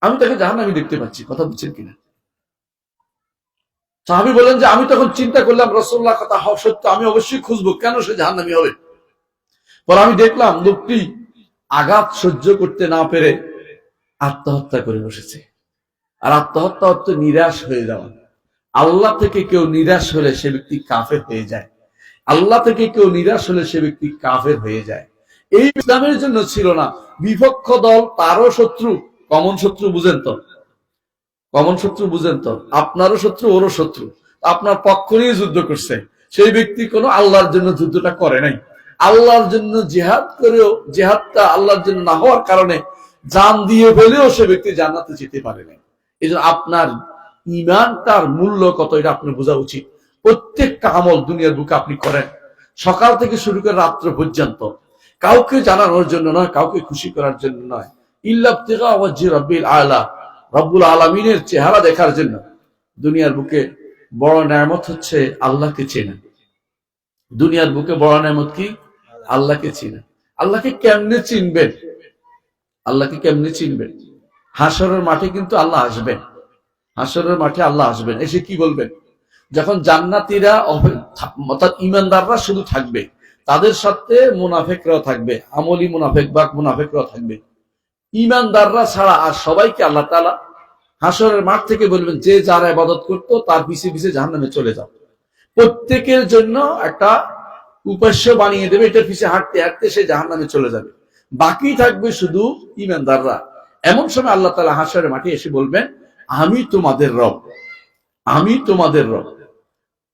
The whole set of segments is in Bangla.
আমি তাকে জাহান্নামী দেখতে পাচ্ছি, কথা বুঝছেন কিনা? সাহাবী বলেন যে আমি তখন চিন্তা করলাম রাসূলুল্লাহ কথা সত্য, আমি অবশ্যই খুঁজবো কেন সে জাহান্নামী হবে। পর আমি দেখলাম লোকটি আঘাত সহ্য করতে না পেরে আত্মহত্যা করে বসেছে। আর আত্মহত্যা অর্থ নিরাশ হয়ে যাওয়া। আল্লাহ থেকে কেউ নিরাশ হলে সে ব্যক্তি কাফের হয়ে যায়। আল্লাহ থেকে কেউ নিরাশ হলে সে ব্যক্তি কাফের হয়ে যায়। এই ইসলামের জন্য ছিল না। বিপক্ষ দল তারও শত্রু, কমন শত্রু বুঝেন তো? কমন শত্রু বুঝেন তো? আপনারও শত্রু, ওরও শত্রু। আপনার পক্ষ নিয়ে যুদ্ধ করছে, সেই ব্যক্তি কোনো আল্লাহর জন্য যুদ্ধটা করে নাই। আল্লাহর জন্য জিহাদ করেও জিহাদটা আল্লাহর জন্য না হওয়ার কারণে জান দিয়ে ফেলেও সে ব্যক্তি জান্নাতে যেতে পারে না। এই জন্য আপনার ইমানটার মূল্য কত এটা আপনি বোঝা উচিত। প্রত্যেকটা আমল দুনিয়ার বুকে আপনি করেন, সকাল থেকে শুরু করে রাত্র পর্যন্ত, কাউকে জানানোর জন্য নয়, কাউকে খুশি করার জন্য নয়, ইল্লা ইবতিগা ওয়াজহি রাব্বিল আলা, রব্বুল আলামিনের চেহারা দেখার জন্য। দুনিয়ার বুকে বড় নেয়ামত হচ্ছে আল্লাহকে চেনা। দুনিয়ার বুকে বড় নেয়ামত কি? আল্লাহকে চেনা। আল্লাহকে কেমনে চিনবেন? আল্লাহকে কেমনে চিনবেন? হাসরের মাঠে কিন্তু আল্লাহ আসবেন। হাসরের মাঠে আল্লাহ আসবেন, এসে কি বলবেন? যখন জান্নাতীরা অর্থাৎ ঈমানদাররা শুধু থাকবে, তাদের সাথে মুনাফিকরাও থাকবে, আমলি মুনাফিক বা মুনাফিকরাও থাকবে। ঈমানদাররা ছাড়া আর সবাইকে আল্লাহ তাআলা হাসরের মাঠ থেকে বলবেন যে যারা ইবাদত করতো তার পিছে পিছে জাহান্নামে চলে যাও। প্রত্যেকের জন্য একটা উপাস্য বানিয়ে দেবে, এটার পিছে হাঁটতে হাঁটতে সে জাহান্নামে চলে যাবে। বাকি থাকবে শুধু ঈমানদাররা। এমন সময় আল্লাহ তাআলা হাসরের মাঠে এসে বলবেন আমি তোমাদের রব, আমি তোমাদের রব।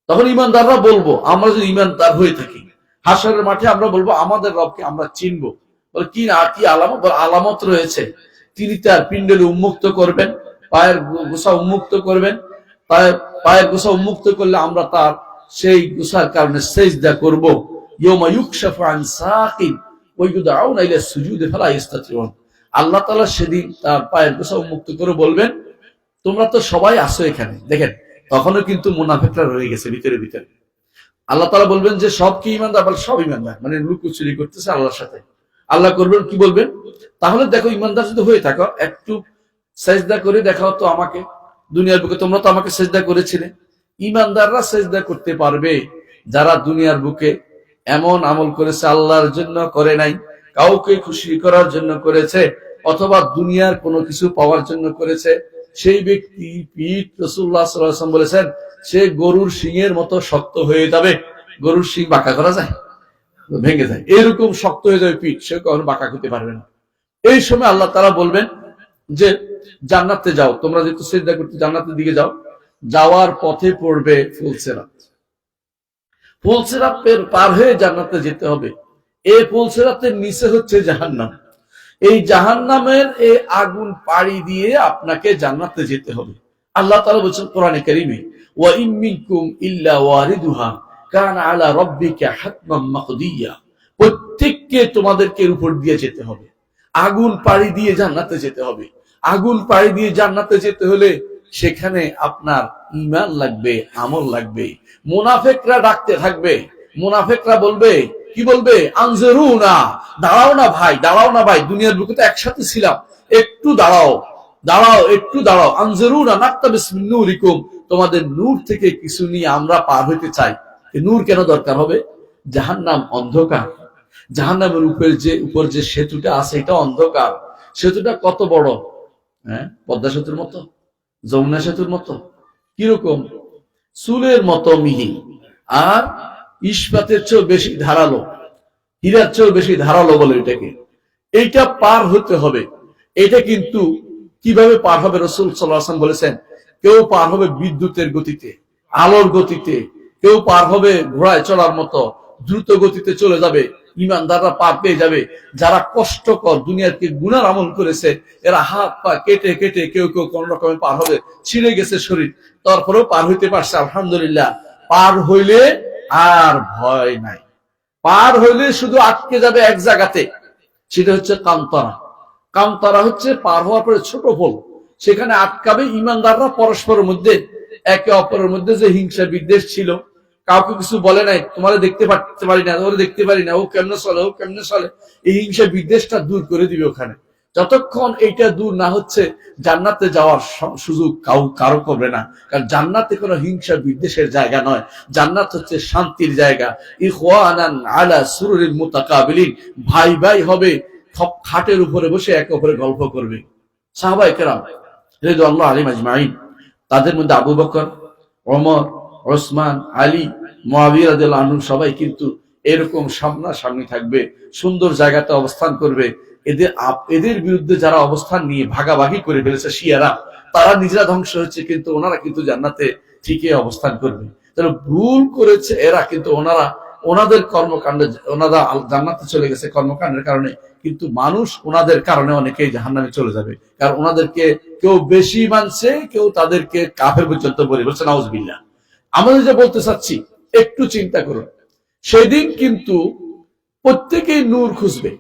তখন ঈমানদাররা বলবো, আমরা যদি ঈমানদার হয়ে থাকি, হাসরের মাঠে আমরা বলবো আমাদের রবকে আমরা চিনবো। বলে কি না, কি আলামত? আলামত রয়েছে। তিনি তার পিণ্ডলি উন্মুক্ত করবেন, পায়ের গোছা উন্মুক্ত করবেন। পায়ের গোছা উন্মুক্ত করলে আমরা তার সেই গোছার কারণে সিজদা করব। ইয়াউমা ইউকশাফু আন সাকিন ওয়া ইউদআউনা ইলা সুজুদি ফালা ইস্তাতিউন। আল্লাহ তাআলা সেদিন তার পায়ের গোছা উন্মুক্ত করে বলবেন তোমরা তো সবাই আসো এখানে। দেখেন তখনও কিন্তু মুনাফিকরা রয়ে গেছে ভিতরে ভিতরে। আল্লাহ তাআলা বলবেন যে সব কি ঈমানদার? বল সব ঈমানদার, মানে লুকোচুরি করতেছে আল্লাহর সাথে। আল্লাহ করবেন কি বলবেন? তাহলে দেখো ঈমানদার যদি হয়ে থাকো একটু সেজদা করে দেখাও তো আমাকে। দুনিয়ার বুকে তোমরা তো আমাকে সেজদা করেছিলে। ঈমানদাররা সেজদা করতে পারবে যারা দুনিয়ার বুকে এমন আমল করেছে আল্লাহর জন্য করে নাই, কাউকে খুশি করার জন্য করেছে, অথবা দুনিয়ার কোনো কিছু পাওয়ার জন্য করেছে। সেই ব্যক্তি পিঠ রাসূলুল্লাহ সাল্লাল্লাহু আলাইহি ওয়াসাল্লাম বলেছেন সে গরুর শিংয়ের মতো শক্ত হয়ে যাবে। গরুর শিং বাঁকা করা যায়? ভেঙে যায়। এরকম শক্ত হয়ে যাবে পিঠ, সে কখনো বাঁকা করতে পারবে না। এই সময় আল্লাহ তাআলা বলবেন যে জান্নাতে যাও, তোমরা যেহেতু সিজদা করতে জান্নাতের দিকে যাও। যাওয়ার পথে পড়বে ফুলসিরাত। ফুলসিরাত পার হয়ে জান্নাতে যেতে হবে। এই ফুলসিরাতের নিচে হচ্ছে জাহান্নাম। এই জাহান্নামের এই আগুন পাড়ি দিয়ে আপনাকে জান্নাতে যেতে হবে। আল্লাহ তাআলা বলেছেন কোরআনে কারীমে ওয়া ইন মিনকুম ইল্লা ওয়ারিদুহা কানা আলা রাব্বিকা হাতমান মাকদিয়া। প্রত্যেককে তোমাদেরকে উপর দিয়ে যেতে হবে, আগুন পাড়ি দিয়ে জান্নাতে যেতে হবে। আগুন পাড়ি দিয়ে জান্নাতে যেতে হলে সেখানে আপনার ঈমান লাগবে, আমল লাগবে। মুনাফিকরা ডাকতে থাকবে, মুনাফিকরা বলবে কি বলবে? আনজুরুনা, দাঁড়াও না ভাই, দাঁড়াও না ভাই, দুনিয়ার বুকে তো একসাথে ছিলাম, একটু দাঁড়াও, দাঁড়াও, একটু দাঁড়াও। আনজুরুনা নাকতাবিস মিন নূরিকুম, তোমাদের নূর থেকে কিছু নিয়ে আমরা পার হইতে চাই। নূর কেন দরকার হবে? জাহান্নাম অন্ধকার। জাহান্নামের উপর যে সেতুটা আছে এটা অন্ধকার। সেতুটা কত বড়? হ্যাঁ, পদ্মা সেতুর মতো, যমুনা সেতুর মতো। কিরকম? চুলের মতো মিহি, আর ইস্পাতের চেয়েও বেশি ধারালো, হীরার চেয়েও বেশি ধারালো বলে এটাকে। এইটা পার হতে হবে। এটা কিন্তু কিভাবে পার হবে? রাসূল সাল্লাল্লাহু আলাইহি ওয়াসাল্লাম বলেছেন কেউ পার হবে বিদ্যুতের গতিতে, আলোর গতিতে, কেউ পার হবে ঘোড়ায় চড়ার মতো দ্রুত গতিতে চলে যাবে। ঈমানদাররা পার পেয়ে যাবে। যারা কষ্টকর দুনিয়াতে গুনার আমল করেছে এরা হাত পা কেটে কেটে কেউ কেউ কোন রকমে পার হবে, ছিঁড়ে গেছে শরীর, তারপরেও পার হইতে পারছে, আলহামদুলিল্লাহ। পার হইলে আর ভয় নাই। পার হইলে শুধু আটকে যাবে এক জায়গাতে, সেটা হচ্ছে কান্তরা। কান্তরা হচ্ছে পার হওয়ার পরে ছোট পোল, সেখানে আটকাবে। ঈমানদাররা পরস্পরের মধ্যে একে অপরের মধ্যে যে হিংসা বিদ্বেষ ছিল, কাউকে কিছু বলে নাই, তোমার দেখতে পারি না, ওরা দেখতে পারি না, ও কেমনে চলে, ও কেমনে চলে, এই হিংসা বিদ্বেষটা দূর করে দিবে ওখানে। যতক্ষণ এইটা দূর না হচ্ছে জান্নাতে যাওয়ার সুযোগ কারো করবে না। কারণ জান্নাতে কোনো হিংসা বিদ্বেষের জায়গা নয়, জান্নাত হচ্ছে শান্তির জায়গা। ইখওয়ানান আলা সুরুরিন মুতাকাবিলিন, ভাই ভাই হবে, খাটের উপরে বসে একে অপরে গল্প করবে। সাহাবায়ে কেরাম রাদিয়াল্লাহু আলাইহিম আজমাইন, তাদের মধ্যে আবু বকর, ওমর, ওসমান, আলী, মুআবিয়া রাদিয়াল্লাহু আনহু সবাই কিন্তু এরকম সামনাসামনি থাকবে, সুন্দর জায়গাতে অবস্থান করবে। এদের বিরুদ্ধে যারা অবস্থান নিয়ে ভাগাভাগি করে ফেলেছে শিয়ারা, তারা নিজেরা ধ্বংস হচ্ছে, কিন্তু ওনারা কিন্তু জান্নাতে ঠিকই অবস্থান করবে। তাহলে ভুল করেছে এরা, কিন্তু ওনাদের কর্মকাণ্ডে ওনারা জান্নাতে চলে গেছে কর্মকাণ্ডের কারণে, কিন্তু মানুষ ওনাদের কারণে অনেকেই জাহান্নামে চলে যাবে। কারণ ওনাদেরকে কেউ বেশি মানছে, কেউ তাদেরকে কাফের পর্যন্ত বলছে নাউজুবিল্লাহ। আমাদের যে বলতে চাচ্ছি, একটু চিন্তা করুন, সেদিন কিন্তু প্রত্যেকেই নূর খুঁজবে।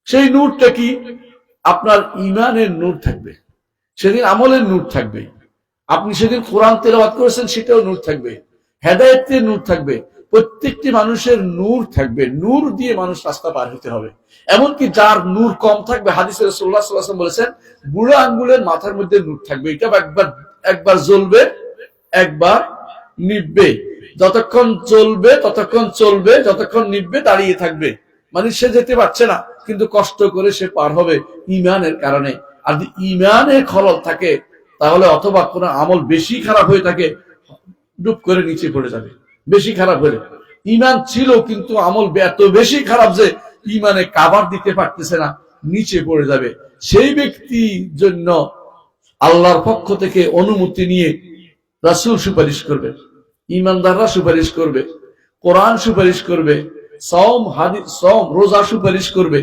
সেই নূরটা কি? আপনার ঈমানের নূর থাকবে, সেদিন আমলের নূর থাকবে, আপনি সেদিন কোরআন তেলাওয়াত করেছেন সেটাও নূর থাকবে, হেদায়েতের নূর থাকবে, প্রত্যেকটি মানুষের নূর থাকবে। নূর দিয়ে মানুষ রাস্তা পার হতে হবে। এমনকি যার নূর কম থাকবে, হাদিসে রাসূলুল্লাহ সাল্লাল্লাহু আলাইহি ওয়াসাল্লাম বলেছেন, বুড়ো আঙ্গুলের মাথার মধ্যে নূর থাকবে, এটা একবার জ্বলবে, একবার নিভবে। যতক্ষণ জ্বলবে ততক্ষণ চলবে, যতক্ষণ নিভবে দাঁড়িয়ে থাকবে। মানে সে যেতে পারছে না, কিন্তু কষ্ট করে সে পার হবে ঈমানের কারণে। আর যদি ঈমানের খলল থাকে, তাহলে অথবা কোনো আমল বেশি খারাপ হয়ে থাকে, ডুব করে নিচে পড়ে যাবে। বেশি খারাপ হলে, ঈমান ছিল কিন্তু আমল এত বেশি খারাপ যে ঈমানে কাভার দিতে পারতেছে না, নিচে পড়ে যাবে। সেই ব্যক্তির জন্য আল্লাহর পক্ষ থেকে অনুমতি নিয়ে রাসূল সুপারিশ করবে, ঈমানদাররা সুপারিশ করবে, কোরআন সুপারিশ করবে, সওম রোজা সুপারিশ করবে,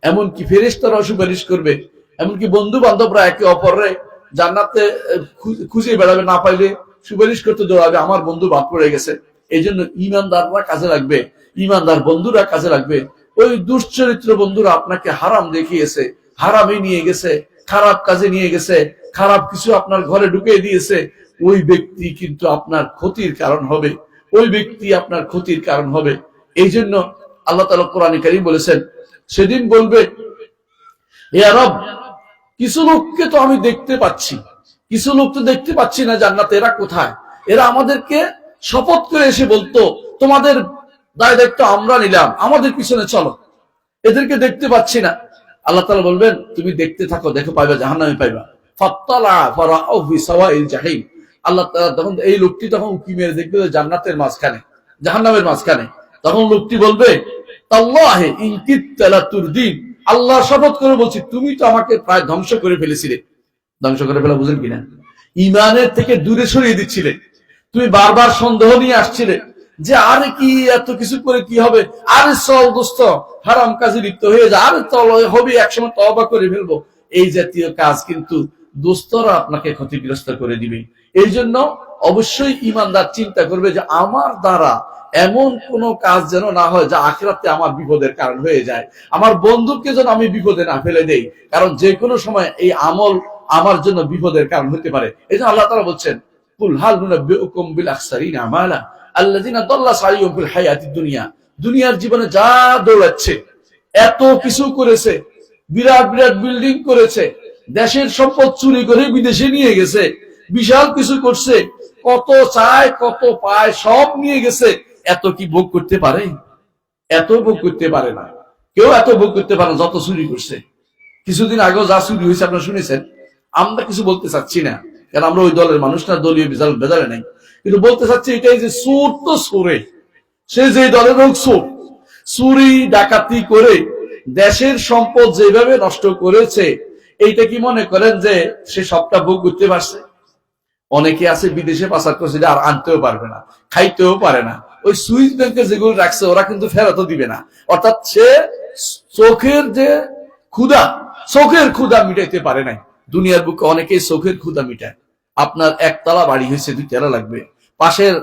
এমনকি ফেরেশতারাও সুপারিশ করবে, এমনকি বন্ধু বান্ধবরা একে অপরে জান্নাতে খুঁজে বেড়াবে, না পাইলে সুপারিশ করতে দৌড়াবে, আমার বন্ধু বাদ পড়ে গেছে। এই জন্য ঈমানদাররা কাজে লাগবে, ঈমানদার বন্ধুরা কাজে লাগবে। ওই দুশ্চরিত্র বন্ধুরা আপনাকে হারাম দেখিয়েছে, হারামে নিয়ে গেছে, খারাপ কাজে নিয়ে গেছে, খারাপ কিছু আপনার ঘরে ঢুকিয়ে দিয়েছে, ওই ব্যক্তি কিন্তু আপনার ক্ষতির কারণ হবে, ওই ব্যক্তি আপনার ক্ষতির কারণ হবে। এই জন্য আল্লাহ তাআলা কোরআনে কারীম বলেছেন, সেদিন বলবে, হে রব, কিছু লোককে তো আমি দেখতে পাচ্ছি, কিছু লোক তো দেখতে পাচ্ছি না জান্নাতে, এরা কোথায়? এরা আমাদেরকে শপথ করে এসে বলতো, তোমাদের দায় দায়িত্ব আমরা নিলাম, আমাদের পিছনে চলো, এদেরকে দেখতে পাচ্ছি না। আল্লাহ তাআলা বলবেন, তুমি দেখতে থাকো, দেখো পাইবা, জাহান্নামে পাইবা। ফাত্তালা ফারাআহু ফি সাওয়াইল জাহিম, আল্লাহ তাআলা তখন এই লোকটি তখন উকি মেরে দেখবে জান্নাতের মাঝখানে, জাহান্নামের মাঝখানে। তখন লোকটি বলবে, তাল্লাহি ইন কিত্তা লাতুরদিন, আল্লাহর শপথ করে বলছি, তুমি তো আমাকে প্রায় ধ্বংস করে ফেলেছিলে। ধ্বংস করে ফেলা বুঝেন কিনা? ঈমানের থেকে দূরে সরিয়ে দিচ্ছিলে, তুমি বারবার সন্দেহ নিয়ে আসছিলে যে আরে কি এত কিছু করে কি হবে, আরে চল দোস্ত হারাম কাজে লিপ্ত হয়ে যা, আরে চল হবে একসময় তওবা করে ফেলবো। এই জাতীয় কাজ কিন্তু দোস্তরা আপনাকে ক্ষতিগ্রস্ত করে দিবে। এই জন্য অবশ্যই ঈমানদার চিন্তা করবে যে আমার দ্বারা এমন কোন কাজ যেন না হয় যা আখিরাতে আমার বিপদের কারণ হয়ে যায়, আমার বন্ধুকে যেন আমি বিপদে না ফেলে দেই, কারণ যে কোনো সময় এই আমল আমার জন্য বিপদের কারণ হতে পারে। এই জন্য আল্লাহ তাআলা বলছেন, কুল হাল নুনাব্বিউকুম বিল আখসারিনা আমালা আল্লাযিনা দাল্লা সাইয়ুহুম ফিল হায়াতিদ দুনিয়া, দুনিয়ার জীবনে যা দৌড়াচ্ছে, এত কিছু করেছে, বিরাট বিরাট বিল্ডিং করেছে, দেশের সম্পদ চুরি করে বিদেশে নিয়ে গেছে, বিশাল কিছু করছে, কত চায় কত পায় সব নিয়ে গেছে, এত কি ভোগ করতে পারে? এত ভোগ করতে পারে না, কেউ এত ভোগ করতে পারে না যত চুরি করছে। কিছুদিন আগেও যা চুরি হয়েছে আপনারা শুনেছেন। আমরা কিছু বলতে চাচ্ছি না, কারণ আমরা ওই দলের মানুষ না, দলীয় বেজালে নাই, কিন্তু বলতে চাচ্ছি এটাই যে চোর তো চোরে, সে যে দলের হোক চোর, চুরি ডাকাতি করে দেশের সম্পদ যেভাবে নষ্ট করেছে, এইটা কি মনে করেন যে সে সবটা ভোগ করতে পারছে? অনেকে আছে বিদেশে পাচার করছে, আর আনতেও পারবে না, খাইতেও পারে না। ওই সুইস ব্যাংকে যেগুলো রাখছে ওরা কিন্তু ফেরতও দিবে না। অর্থাৎ সে চোখের যে ক্ষুধা, চোখের ক্ষুধা মিটাইতে পারে নাই। দুনিয়ার বুকে অনেকেই চোখের ক্ষুধা মিটায়। আপনার একতলা বাড়ি হয়েছে, 2 তলা লাগবে, পাশের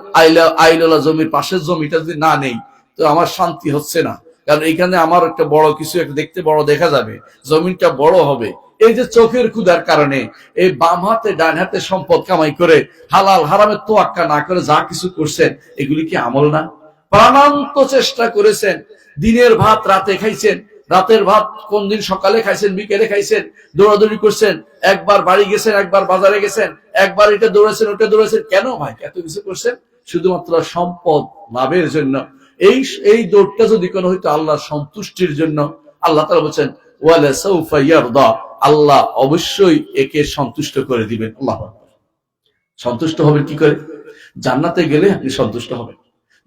আইলা জমির পাশের জমিটা যদি না নেই তো আমার শান্তি হচ্ছে না, কারণ এখানে আমার একটা বড় কিছু একটা দেখতে বড় দেখা যাবে, জমিনটা বড় হবে। এই যে চোখের ক্ষুধার কারণে এই বাম হাতে ডান হাতে সম্পদ কামাই করে হালাল হারামের তোয়াক্কা না করে যা কিছু করছেন, এগুলি কি আমল না? প্রাণান্ত চেষ্টা করেছেন, দিনের ভাত রাতে খাইছেন, রাতের ভাত কোন দিন সকালে খাইছেন, বিকেলে খাইছেন, দৌড়াদৌড়ি করছেন, একবার বাড়ি গেছেন, একবার বাজারে গেছেন, একবার এটা দৌড়েছেন, ওটা দৌড়েছেন। কেন ভাই এত কিছু করছেন? শুধুমাত্র সম্পদ লাভের জন্য। এই দৌড়টা যদি কোনো হইতো আল্লাহর সন্তুষ্টির জন্য, আল্লাহ তাআলা বলছেন ওয়ালা সাউফা ইয়ারদা, আল্লাহ অবশ্যই একে সন্তুষ্ট করে দিবেন। আল্লাহু আকবার। সন্তুষ্ট হবেন কি করে? জান্নাতে গেলে আপনি সন্তুষ্ট হবেন,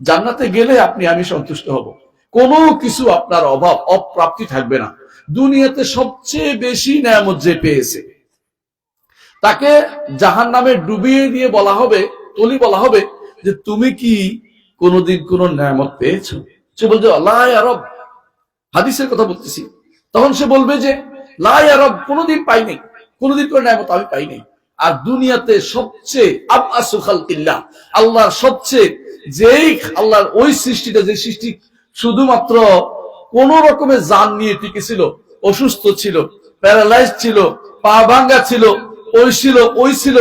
জান্নাতে গেলে আমি সন্তুষ্ট হব। কোনো কিছু আপনার অভাব অপ্রাপ্তি থাকবে না। দুনিয়াতে সবচেয়ে বেশি নেয়ামত যে পেয়েছে, তাকে জাহান্নামে ডুবিয়ে দিয়ে বলা হবে, বলা হবে যে তুমি কি কোনোদিন কোন নেয়ামত পেয়েছো? সে বলছে লা ইয়া রব, হাদিসের কথা বলতেছি। তখন সে বলবে যে লা ইয়া রব, কোনোদিন পাই নাই, কোনোদিন কোন নেয়ামত আমি পাই নাই। আর দুনিয়াতে সবচেয়ে আবআসু খালকিল্লাহ, আল্লাহর সবচেয়ে যেই আল্লাহর ওই সৃষ্টিটা, যে সৃষ্টি শুধুমাত্র কোন রকমের জান নিয়ে টিকে ছিল, অসুস্থ ছিল, প্যারালাইজ ছিল, পা ভাঙ্গা ছিল, ওই ছিল,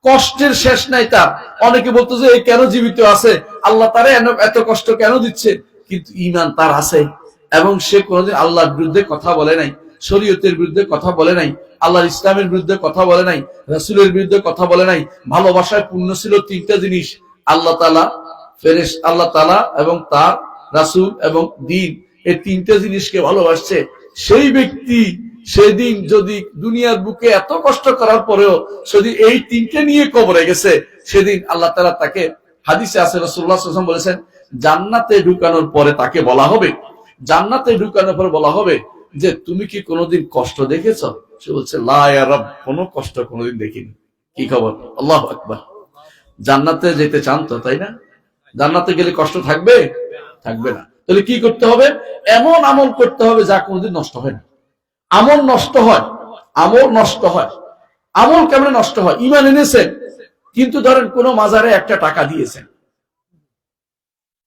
কষ্টের শেষ নাই তার। অনেকে বলতো যে এই কেন জীবিত আছে, আল্লাহ তারে এত কষ্ট কেন দিচ্ছে, কিন্তু ঈমান তার আছে এবং সে কোনোদিন আল্লাহর বিরুদ্ধে কথা বলে নাই, শরীয়তের বিরুদ্ধে কথা বলে নাই, আল্লাহর ইসলামের বিরুদ্ধে কথা বলে নাই, রাসূলের বিরুদ্ধে কথা বলে নাই। ভালোবাসায় পূর্ণ ছিল তিনটা জিনিস, আল্লাহ তাআলা এবং তার রাসূল এবং দ্বীন, এই তিনটা জিনিসকে ভালোবাসছে। সেই ব্যক্তি সেদিন যদি দুনিয়ার বুকে এত কষ্ট করার পরেও যদি এই তিনটে নিয়ে কবরে গেছে, সেদিন আল্লাহ তাআলা তাকে, হাদিসে আছে রাসূলুল্লাহ সাল্লাল্লাহু আলাইহি ওয়াসাল্লাম বলেছেন, জান্নাতে ঢুকানোর পরে তাকে বলা হবে, জান্নাতে ঢুকানোর পরে বলা হবে যে তুমি কি কোনোদিন কষ্ট দেখেছো? সে বলছে লা ইয়া রব, কোনো কষ্ট কোনোদিন দেখিনি। কি খবর? আল্লাহু আকবার। জান্নাতে যেতে চান তো, তাই না? জান্নাতে গেলে কষ্ট থাকবে? থাকবে না। তাহলে কি করতে হবে? এমন আমল করতে হবে যা কোনোদিন নষ্ট হয় না। আমল নষ্ট হয়, আমল নষ্ট হয়। আমল কেমন নষ্ট হয়? ঈমান এনেছেন, কিন্তু ধরেন কোন মাজারে একটা টাকা দিয়েছেন,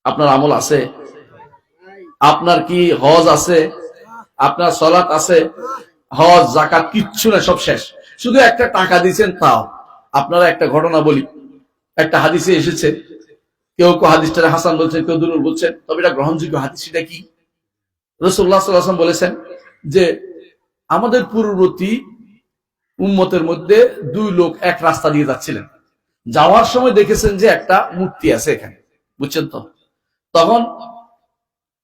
আপনার আমল আছে? আপনার কি হজ আছে? আপনার সালাত আছে? হজ যাকাত কিচ্ছু না, সব শেষ। শুধু একটা টাকা দিয়েছেন তাও। আপনারা একটা ঘটনা বলি, একটা হাদিসে এসেছে, কেউ হাদিসটা হাসান বলছেন, কেউ দুরূহ বলছেন, তবে এটা গ্রহণযোগ্য হাদিস। সেটা কি? রাসূলুল্লাহ সাল্লাল্লাহু আলাইহি ওয়াসাল্লাম বলেছেন যে আমাদের পূর্ববর্তী উম্মতের মধ্যে দুই লোক এক রাস্তা দিয়ে যাচ্ছিলেন, যাওয়ার সময় দেখেছেন যে একটা মূর্তি আছে এখানে, বুঝছেন তো? তখন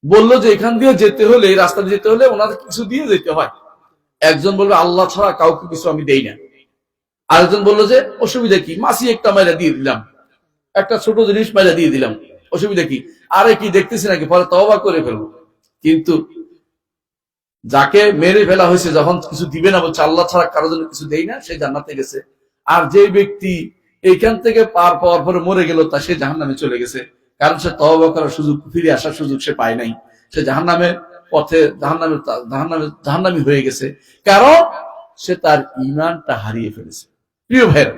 বললো যে এখান দিয়ে যেতে হলে, এই রাস্তা যেতে হলে ওনাদের কিছু দিয়ে যেতে হয়। একজন বলবে আল্লাহ ছাড়া কাউকে কিছু আমি দেই না। আরেকজন বললো যে অসুবিধা কি, মাসি একটা মাইরা দিয়ে দিলাম, একটা ছোট জিনিস মাইরা দিয়ে দিলাম, অসুবিধা কি? আরে কি দেখতেছি নাকি, পরে তওবা করে ফেলবো। কিন্তু যাকে মেরে ফেলা হয়েছে, যখন কিছু দিবে না বলছে আল্লাহ ছাড়া কারোর জন্য কিছু দেই না, সে জান্নাতে গেছে। আর যে ব্যক্তি এইখান থেকে পার পাওয়ার পরে মরে গেল, তা সে জাহান্নামে চলে গেছে, কারণ সে তওবা করার সুযোগ, ফিরে আসার সুযোগ সে পায় নাই। সে জাহান্নামের পথে, জাহান্নামী হয়ে গেছে, কারণ সে তার ঈমানটা হারিয়ে ফেলেছে। প্রিয় ভাইরা,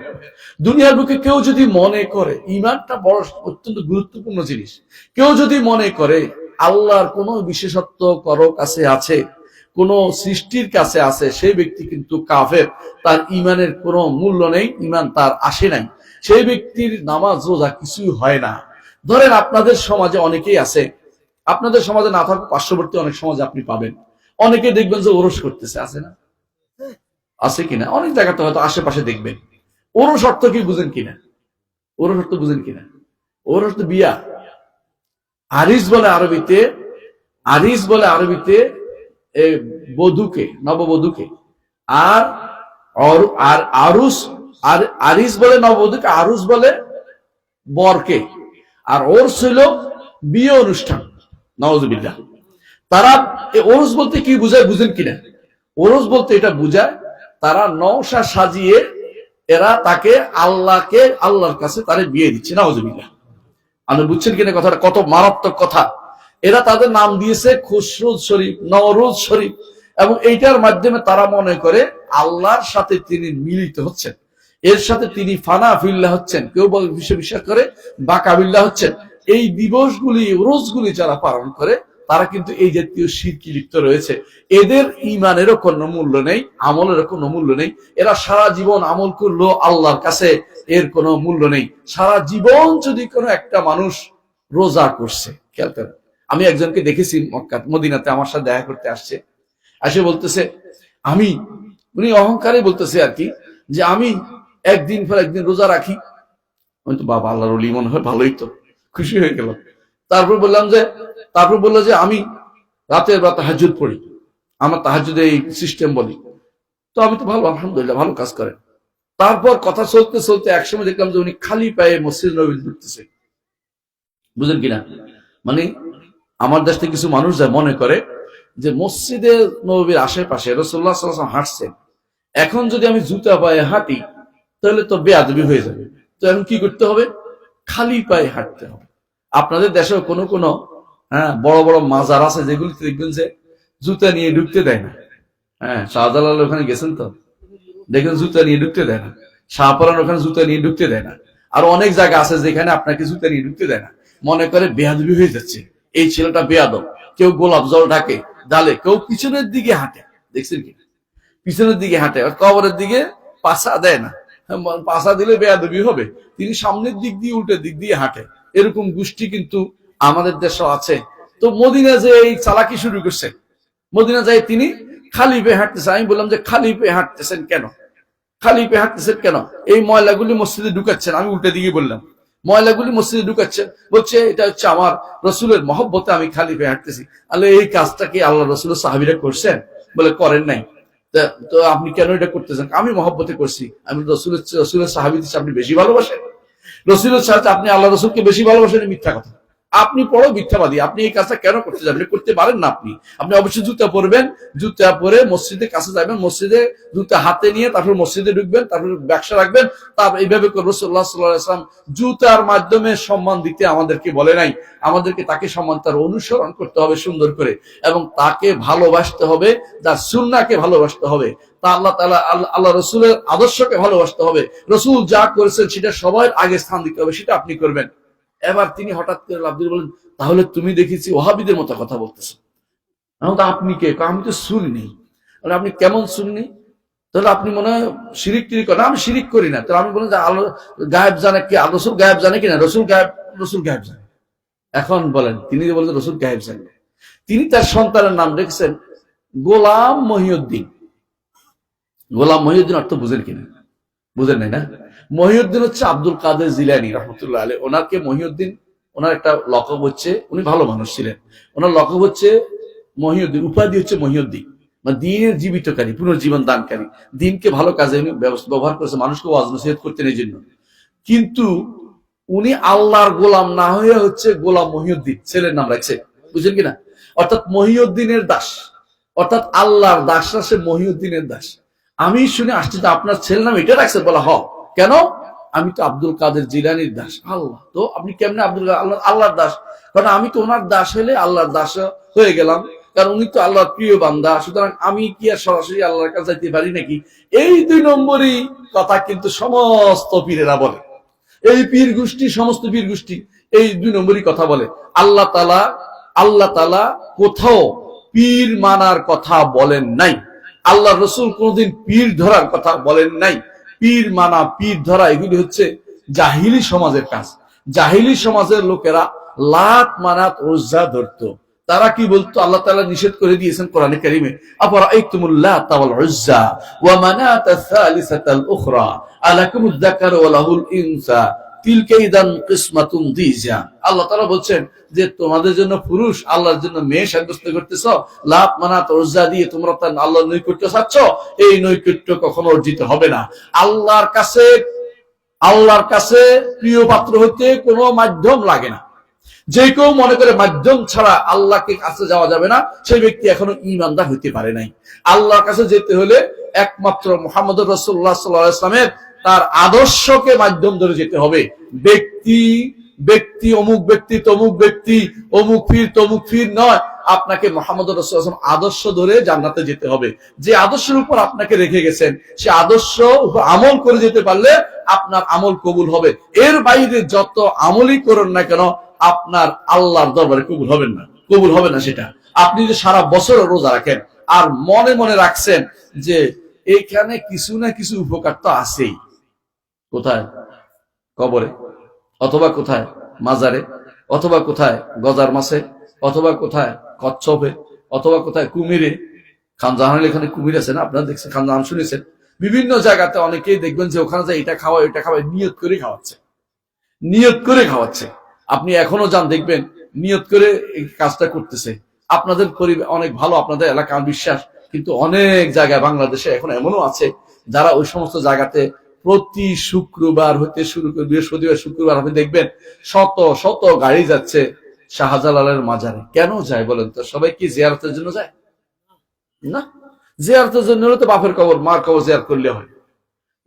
দুনিয়ার বুকে কেউ যদি মনে করে, ঈমানটা বড় অত্যন্ত গুরুত্বপূর্ণ জিনিস, কেউ যদি মনে করে আল্লাহর কোন বিশেষত্ব কারো কাছে আছে, কোন সৃষ্টির কাছে আছে, সেই ব্যক্তি কিন্তু কাফের। তার ঈমানের কোনো মূল্য নেই, ঈমান তার আসে নাই। সেই ব্যক্তির নামাজ রোজা কিছুই হয় না। ধরেন আপনাদের সমাজে অনেকেই আছে, আপনাদের সমাজে না থাকুক, পার্শ্ববর্তী অনেক সমাজে আপনি পাবেন, অনেকে দেখবেন যে ওরস করতেছে, আছে না? আছে কিনা? অনেক জায়গাতে হয়তো আশেপাশে দেখবেন। ওরস অর্থ কি বুঝেন কিনা? ওরস অর্থ বুঝেন কিনা? ওরস তো বিয়া। আরিস বলে আরবিতে, আরিস বলে আরবিতে বধূকে, নববধূকে। আর আরুস, আর আরিস বলে নববধূকে, আরুস বলে বরকে। আর ওরস হইল বিয়ে অনুষ্ঠান। নাউজুবিল্লাহ। তারা ওরস বলতে কি বুঝায় বুঝেন কিনা? ওরস বলতে এটা বুঝায় তারা নওশা সাজিয়ে এরা তাকে আল্লাহর কাছে তারে বিয়ে দিচ্ছে। নাউজুবিল্লাহ। আপনি বুঝছেন কিনা কথাটা? কত মারাত্মক কথা। এরা তাদের নাম দিয়েছে খুশরুজ শরীফ, নওরোজ শরীফ, এবং এইটার মাধ্যমে তারা মনে করে আল্লাহর সাথে তিনি মিলিত হচ্ছেন, এর সাথে তিনি ফানা ফিল্লাহ হচ্ছেন, কেউ বলে বিশ্বাস করে বাকাবিল্লাহ হচ্ছেন। এই দিবসগুলি, রোজগুলি যারা পালন করে, তারা কিন্তু এই জাতীয় শিরকে লিপ্ত রয়েছে। এদের ঈমানেরও কোনো মূল্য নেই, আমলেরও কোনো মূল্য নেই। এরা সারা জীবন আমল করলো, আল্লাহর কাছে এর কোনো মূল্য নেই। সারা জীবন যদি কোনো একটা মানুষ রোজা করছে, খেয়াল করেন, আমি একজনকে দেখেছি মক্কা মদিনাতে আমার সাথে দেখা করতে আসছে, এসে বলতেছে আমি, উনি অহংকারে বলতেছে আর কি, যে আমি একদিন পর একদিন রোজা রাখি। আমি তো বাবা আল্লাহর ওলি মনে হয়, ভালোই তো, খুশি হয়ে গেল। তারপর বললো যে আমি রাতের বা তাহাজ্জুদ পড়ি, আমার তাহাজ্জুদে এই সিস্টেম বলি। তো আমি তো ভালো, আলহামদুলিল্লাহ, ভালো কাজ করেন। তারপর কথা চলতে চলতে একসময় দেখলাম যে উনি খালি পায়ে মসজিদ নববীতে ঢুকতেছে। বুঝলেন কিনা? মানে আমার দেশ থেকে কিছু মানুষ যায় মনে করে যে মসজিদে নববীর আশেপাশে রাসূলুল্লাহ সাল্লাল্লাহু আলাইহি ওয়াসাল্লাম হাঁটছেন, এখন যদি আমি জুতা পায়ে হাঁটি তাহলে তো বেয়াদবি হয়ে যাবে। তো এখন কি করতে হবে? খালি পায়ে হাঁটতে হবে। আপনাদের দেশেও কোনো কোনো বড় বড় মাজার আছে যেগুলিতে দেখবেন যে জুতা নিয়ে ঢুকতে দেয় না। শাহজালাল ওখানে গেছেন তো, দেখেন জুতা নিয়ে ঢুকতে দেয় না। শাহপরান ওখানে জুতা নিয়ে ঢুকতে দেয় না। আর অনেক জায়গা আছে যেখানে আপনাকে জুতা নিয়ে ঢুকতে দেয় না। মনে করে বেয়াদবি হয়ে যাচ্ছে, এই ছেলেটা বেয়াদব। কেউ গোলাপ জল ঢাকে ডালে, কেউ পিছনের দিকে হাঁটে, দেখছেন কি? পিছনের দিকে হাঁটে, কবরের দিকে পাছা দেয় না। পাছা দিলে বেয়াদবি হবে। তিনি সামনের দিক দিয়ে উল্টো দিক দিয়ে হাঁটে। এরকম গোষ্ঠী কিন্তু আমাদের দেশেও আছে। তো মদিনা যে এই চালাকি শুরু করছে, মদিনা যায় তিনি খালি পেয়ে হাঁটতেছে। আমি বললাম যে খালি পেয়ে হাঁটতেছেন কেন? খালি পেয়ে হাঁটতেছেন কেন? এই ময়লাগুলি মসজিদে ঢুকাচ্ছেন। আমি উল্টে দিকে বললাম ময়লাগুলি মসজিদে ঢুকাচ্ছেন। বলছে এটা হচ্ছে আমার রসুলের মহব্বতে আমি খালি পেয়ে হাঁটতেছি। আল্লাহ, এই কাজটা কি আল্লাহ রসুলের সাহাবীরা করছেন? বলে করেন নাই। তো আপনি কেন এটা করতেছেন? আমি মহব্বতে করছি। আমি রসুলের সাহাবীদের আপনি বেশি ভালোবাসেন, রসুলের সাথে আপনি আল্লাহ রসুলকে বেশি ভালোবাসেন, মিথ্যা কথা। আপনি বড় মিথ্যাবাদী। আপনি এই কাজটা কেন করতে যাবেন? করতে পারেন না। আপনি অবশ্যই জুতা পরবেন, জুতা পরে মসজিদের কাছে যাবেন, মসজিদে জুতা হাতে নিয়ে তারপর মসজিদে ঢুকবেন, তারপর ব্যবসা রাখবেন। তারপর এইভাবে করে রাসূলুল্লাহ সাল্লাল্লাহু আলাইহি ওয়াসাল্লাম জুতার মাধ্যমে সম্মান দিতে আমাদেরকে বলে নাই। আমাদেরকে তাকে সম্মান তার অনুসরণ করতে হবে সুন্দর করে, এবং তাকে ভালোবাসতে হবে, তার সুন্নাহকে ভালোবাসতে হবে, তা আল্লাহ তাআলা আল্লাহ রসুলের আদর্শকে ভালোবাসতে হবে। রসুল যা করেছেন সেটা সবার আগে স্থান দিতে হবে, সেটা আপনি করবেন। এবার তিনি হঠাৎ করে লাফ দিয়ে বলেন, তাহলে তুমি দেখেছি ওহাবিদের মতো কথা বলতেছো। আপনি কে? আমি তো শুনিনি। আপনি কেমন শুননি? তাহলে আপনি মনে হয় শিরিক টিরিক করেন। আমি শিরিক করি না। তাহলে আমি বলেন যে আল্লাহ গায়েব জানে কি? রসুল গায়েব জানে কিনা? রসুল গায়েব জানে। এখন বলেন, তিনি যে বলেন রসুল গায়েব জানে, তিনি তার সন্তানের নাম রেখেছেন গোলাম মহিউদ্দিন। গোলাম মহিউদ্দিন অর্থ বুঝেন কিনা? বুঝেন নাই না? মহিউদ্দিন হচ্ছে আব্দুল কাদের জিলানী রহমতুল্লাহ আলাইহি। ওনাকে মহিউদ্দিন, ওনার একটা লকব হচ্ছে, উনি ভালো মানুষ ছিলেন, ওনার লকব হচ্ছে মহিউদ্দিন, উপাধি হচ্ছে মহিউদ্দিন, মানে দিনের জীবিতকারী, পুনর্জীবন দানকারী। দিনকে ভালো কাজে উনি ব্যবহার করেছে, মানুষকে ওয়াজ নসিহত করতেন এই জন্য। কিন্তু উনি আল্লাহর গোলাম না হয়ে হচ্ছে গোলাম মহিউদ্দিন ছেলের নাম রাখছে, বুঝলেন কিনা? অর্থাৎ মহিউদ্দিনের দাস, অর্থাৎ আল্লাহর দাসরা সে মহিউদ্দিনের দাস। আমি শুনে আসছি যে আপনার ছেলের নাম এটা রাখছে। বলা হ কেন? আমি তো আব্দুল কাদের জিলানীর দাস। আল্লাহ, তো আপনি কেমনে আল্লাহর দাস? কারণ আমি তো ওনার দাস হলে আল্লাহর দাস হয়ে গেলাম, কারণ উনি তো আল্লাহর প্রিয় বান্দা। সুতরাং আমি কি আর সরাসরি আল্লাহর কাছে যাইতে পারি নাকি? এই 2 নম্বরই কথা কিন্তু সমস্ত পীরেরা বলে। এই পীর গোষ্ঠী, সমস্ত পীর গোষ্ঠী এই 2 নম্বরই কথা বলে। আল্লাহ তাআলা কোথাও পীর মানার কথা বলেন নাই। আল্লাহ রসুল কোনদিন পীর ধরার কথা বলেন নাই। পীর মানা, পীর ধরা এগুলি হচ্ছে জাহিলি সমাজের কাজ। জাহিলি সমাজের লোকেরা লাত মানাত উজ্জা ধরতো। তারা কি বলতো? আল্লাহ তাআলা নিষেধ করে দিয়েছেন কোরআনে কারীমে, আফরাআইতুমুল লাত ওয়াল উজ্জা ওয়া মানাত আস-সালিসাতাল উখরা আলাকুমুয যাকারু ওয়া লাহুল উনসা তিলকা ইযান কিসমাতুন দিজা। আল্লাহ তাআলা বলছেন যে তোমাদের জন্য পুরুষ, আল্লাহর জন্য মেয়ে সাব্যস্ত করতেছ, লাত মানাত উজ্জা দিয়ে তোমরা তার আল্লাহর নৈকট্য চাচ্ছ। এই নৈকট্য কখনো অর্জিত হবে না। আল্লাহর কাছে প্রিয় পাত্র হতে কোনো মাধ্যম লাগে না। যে কেউ মনে করে মাধ্যম ছাড়া আল্লাহকে কাছে যাওয়া যাবে না, সেই ব্যক্তি এখনো ঈমানদার হইতে পারে নাই। আল্লাহর কাছে যেতে হলে একমাত্র মুহাম্মদুর রাসূলুল্লাহ সাল্লাল্লাহু আলাইহি ওয়াসাল্লামের তার আদর্শকে মাধ্যম ধরে যেতে হবে। ব্যক্তি অমুক ব্যক্তি তমুক ব্যক্তি, অমুক পীর তমুক পীর নয়। আপনাকে মুহাম্মদুর রাসূলুল্লাহ সাল্লাল্লাহু আলাইহি ওয়াসাল্লাম আদর্শ ধরে জান্নাতে যেতে হবে। যে আদর্শের উপর আপনাকে রেখে গেছেন, সে আদর্শ আমল করে যেতে পারলে আপনার আমল কবুল হবে। এর বাইরে যত আমলই করুন না কেন, আপনার আল্লাহর দরবারে কবুল হবে না। সেটা আপনি যে সারা বছর রোজা রাখেন আর মনে মনে রাখছেন যে এইখানে কিছু না কিছু উপকার তো আছেই, কোথায়? কবরে, অথবা কোথায়? মাজারে, অথবা কোথায়? গজার মাসে, অথবা কোথায় কচ্ছপে, অথবা কোথায় কুমিরে। খানজাহানের এখানে কুমির আছে না, আপনারা দেখছেন, খানজাহান শুনেছেন। বিভিন্ন জায়গাতে অনেকেই দেখবেন যে ওখানে যায় এটা খাওয়া এটা খাওয়া, নিয়ত করে খাওয়াচ্ছে, নিয়ত করে খাওয়াচ্ছে। আপনি এখনো যান দেখবেন নিয়ত করে এই কাজটা করতেছে। আপনাদের পরিবেশ অনেক ভালো, আপনাদের এলাকার বিশ্বাস, কিন্তু অনেক জায়গায় বাংলাদেশে এখন এমনও আছে যারা ওই সমস্ত জায়গাতে প্রতি শুক্রবার হতে শুরু করে বৃহস্পতিবার শুক্রবার আপনি দেখবেন শত শত গাড়ি যাচ্ছে শাহজালালের মাজারে। কেন যায় বলেন তো? সবাই কি জিয়ারতের জন্য যায়? না, জিয়ারতের জন্য হলে তো বাপের কবর মার কবর জিয়ারত করলে হয়।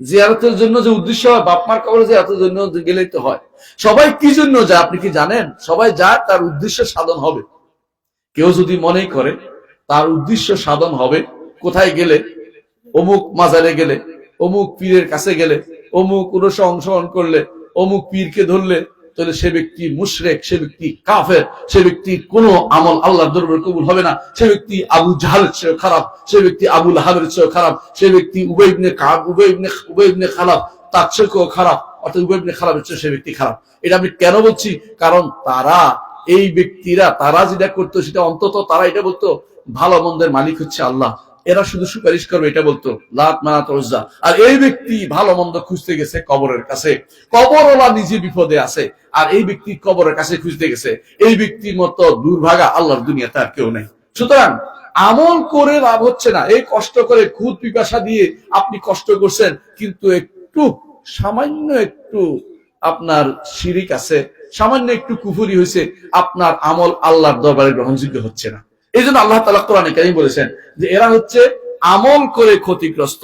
জিয়ারতের জন্য যে উদ্দেশ্য হয়, বাপ মার কবর জিয়ারতের জন্য গেলেই তো হয়। সবাই কি জন্য যায় আপনি কি জানেন? সবাই যায় তার উদ্দেশ্য সাধন হবে। কেউ যদি মনে করে তার উদ্দেশ্য সাধন হবে, কোথায় গেলে, অমুক মাজারে গেলে, অমুক পীরের কাছে গেলে, অমুক উরসে অংশগ্রহণ করলে, অমুক পীরকে ধরলে, তাহলে সে ব্যক্তি মুশরিক, সে ব্যক্তি কাফের, সে ব্যক্তি কোনো আমল আল্লাহর দরবারে কবুল হবে না। সে ব্যক্তি আবু জাহলের চেয়ে খারাপ, সে ব্যক্তি আবু লাহাবের চেয়ে খারাপ, সে ব্যক্তি উবাই ইবনে কাব, উবাই ইবনে খালাফ তার চেয়েও খারাপ, অর্থাৎ উবাই ইবনে খালাফের চেয়ে সে ব্যক্তি খারাপ। এটা আমি কেন বলছি? কারণ তারা, এই ব্যক্তিরা, তারা যেটা করতো সেটা অন্তত তারা এটা বলতো ভালো মন্দের মালিক হচ্ছে আল্লাহ, এরা শুধু সুপারিশ করবে এটা বলতো, লাত মানাত উজ্জা। আর এই ব্যক্তি ভালো মন্দ খুঁজতে গেছে কবরের কাছে, কবরওয়ালা নিজে বিপদে আছে, আর এই ব্যক্তি কবরের কাছে খুঁজতে গেছে। এই ব্যক্তির মতো দুর্ভাগা আল্লাহর দুনিয়াতে আর কেউ নেই। সুতরাং আমল করে লাভ হচ্ছে না। এই কষ্ট করে খুদ পিপাসা দিয়ে আপনি কষ্ট করছেন, কিন্তু একটু সামান্য একটু আপনার শিরিক আছে, সামান্য একটু কুফরি হয়েছে, আপনার আমল আল্লাহর দরবারে গ্রহণযোগ্য হচ্ছে না। এই জন্য আল্লাহ তাআলা কোরআনে কারীমে বলেছেন যে এরা হচ্ছে আমল করে ক্ষতিগ্রস্ত।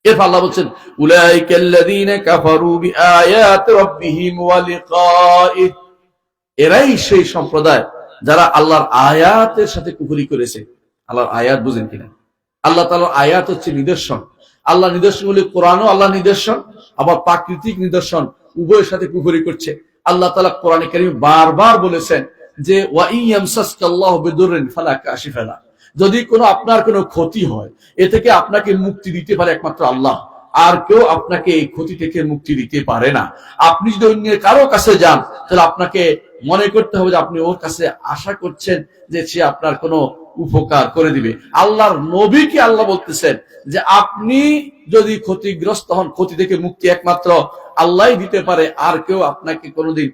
এরপর আল্লাহ বলছেন উলাইকাল্লাযীনা কাফারু বিআয়াতি রাব্বিহিম ওয়া লিকাইহি, এরাই সেই সম্প্রদায় যারা আল্লাহর আয়াতের সাথে কুফরি করেছে। আল্লাহর আয়াত বুঝেন কিনা? আল্লাহ তাআলার আয়াত হচ্ছে নিদর্শন। আল্লাহ নিদর্শন বলে কোরআনও আল্লাহ নিদর্শন, আবার প্রাকৃতিক নিদর্শন, উভয়ের সাথে কুফরি করছে। আল্লাহ তাআলা কোরআনে কারীমে বারবার বলেছেন যে ওয়া ইয়ামসাসকাল্লাহু বিদুররিন ফালা কাশিফা লা, যদি কোনো আপনার কোনো ক্ষতি হয়, এ থেকে আপনাকে মুক্তি দিতে পারে একমাত্র আল্লাহ, আর কেউ আপনাকে এই ক্ষতি থেকে মুক্তি দিতে পারে না। আপনি যদি অন্যের কারো কাছে যান, তাহলে আপনাকে মনে করতে হবে যে আপনি ওর কাছে আশা করছেন যে সে আপনার কোনো উপকার করে দিবে। আল্লাহর নবীকে আল্লাহ বলতেছেন যে আপনি যদি ক্ষতিগ্রস্ত হন, ক্ষতি থেকে মুক্তি একমাত্র আল্লাহই দিতে পারে, আর কেউ আপনাকে কোনোদিন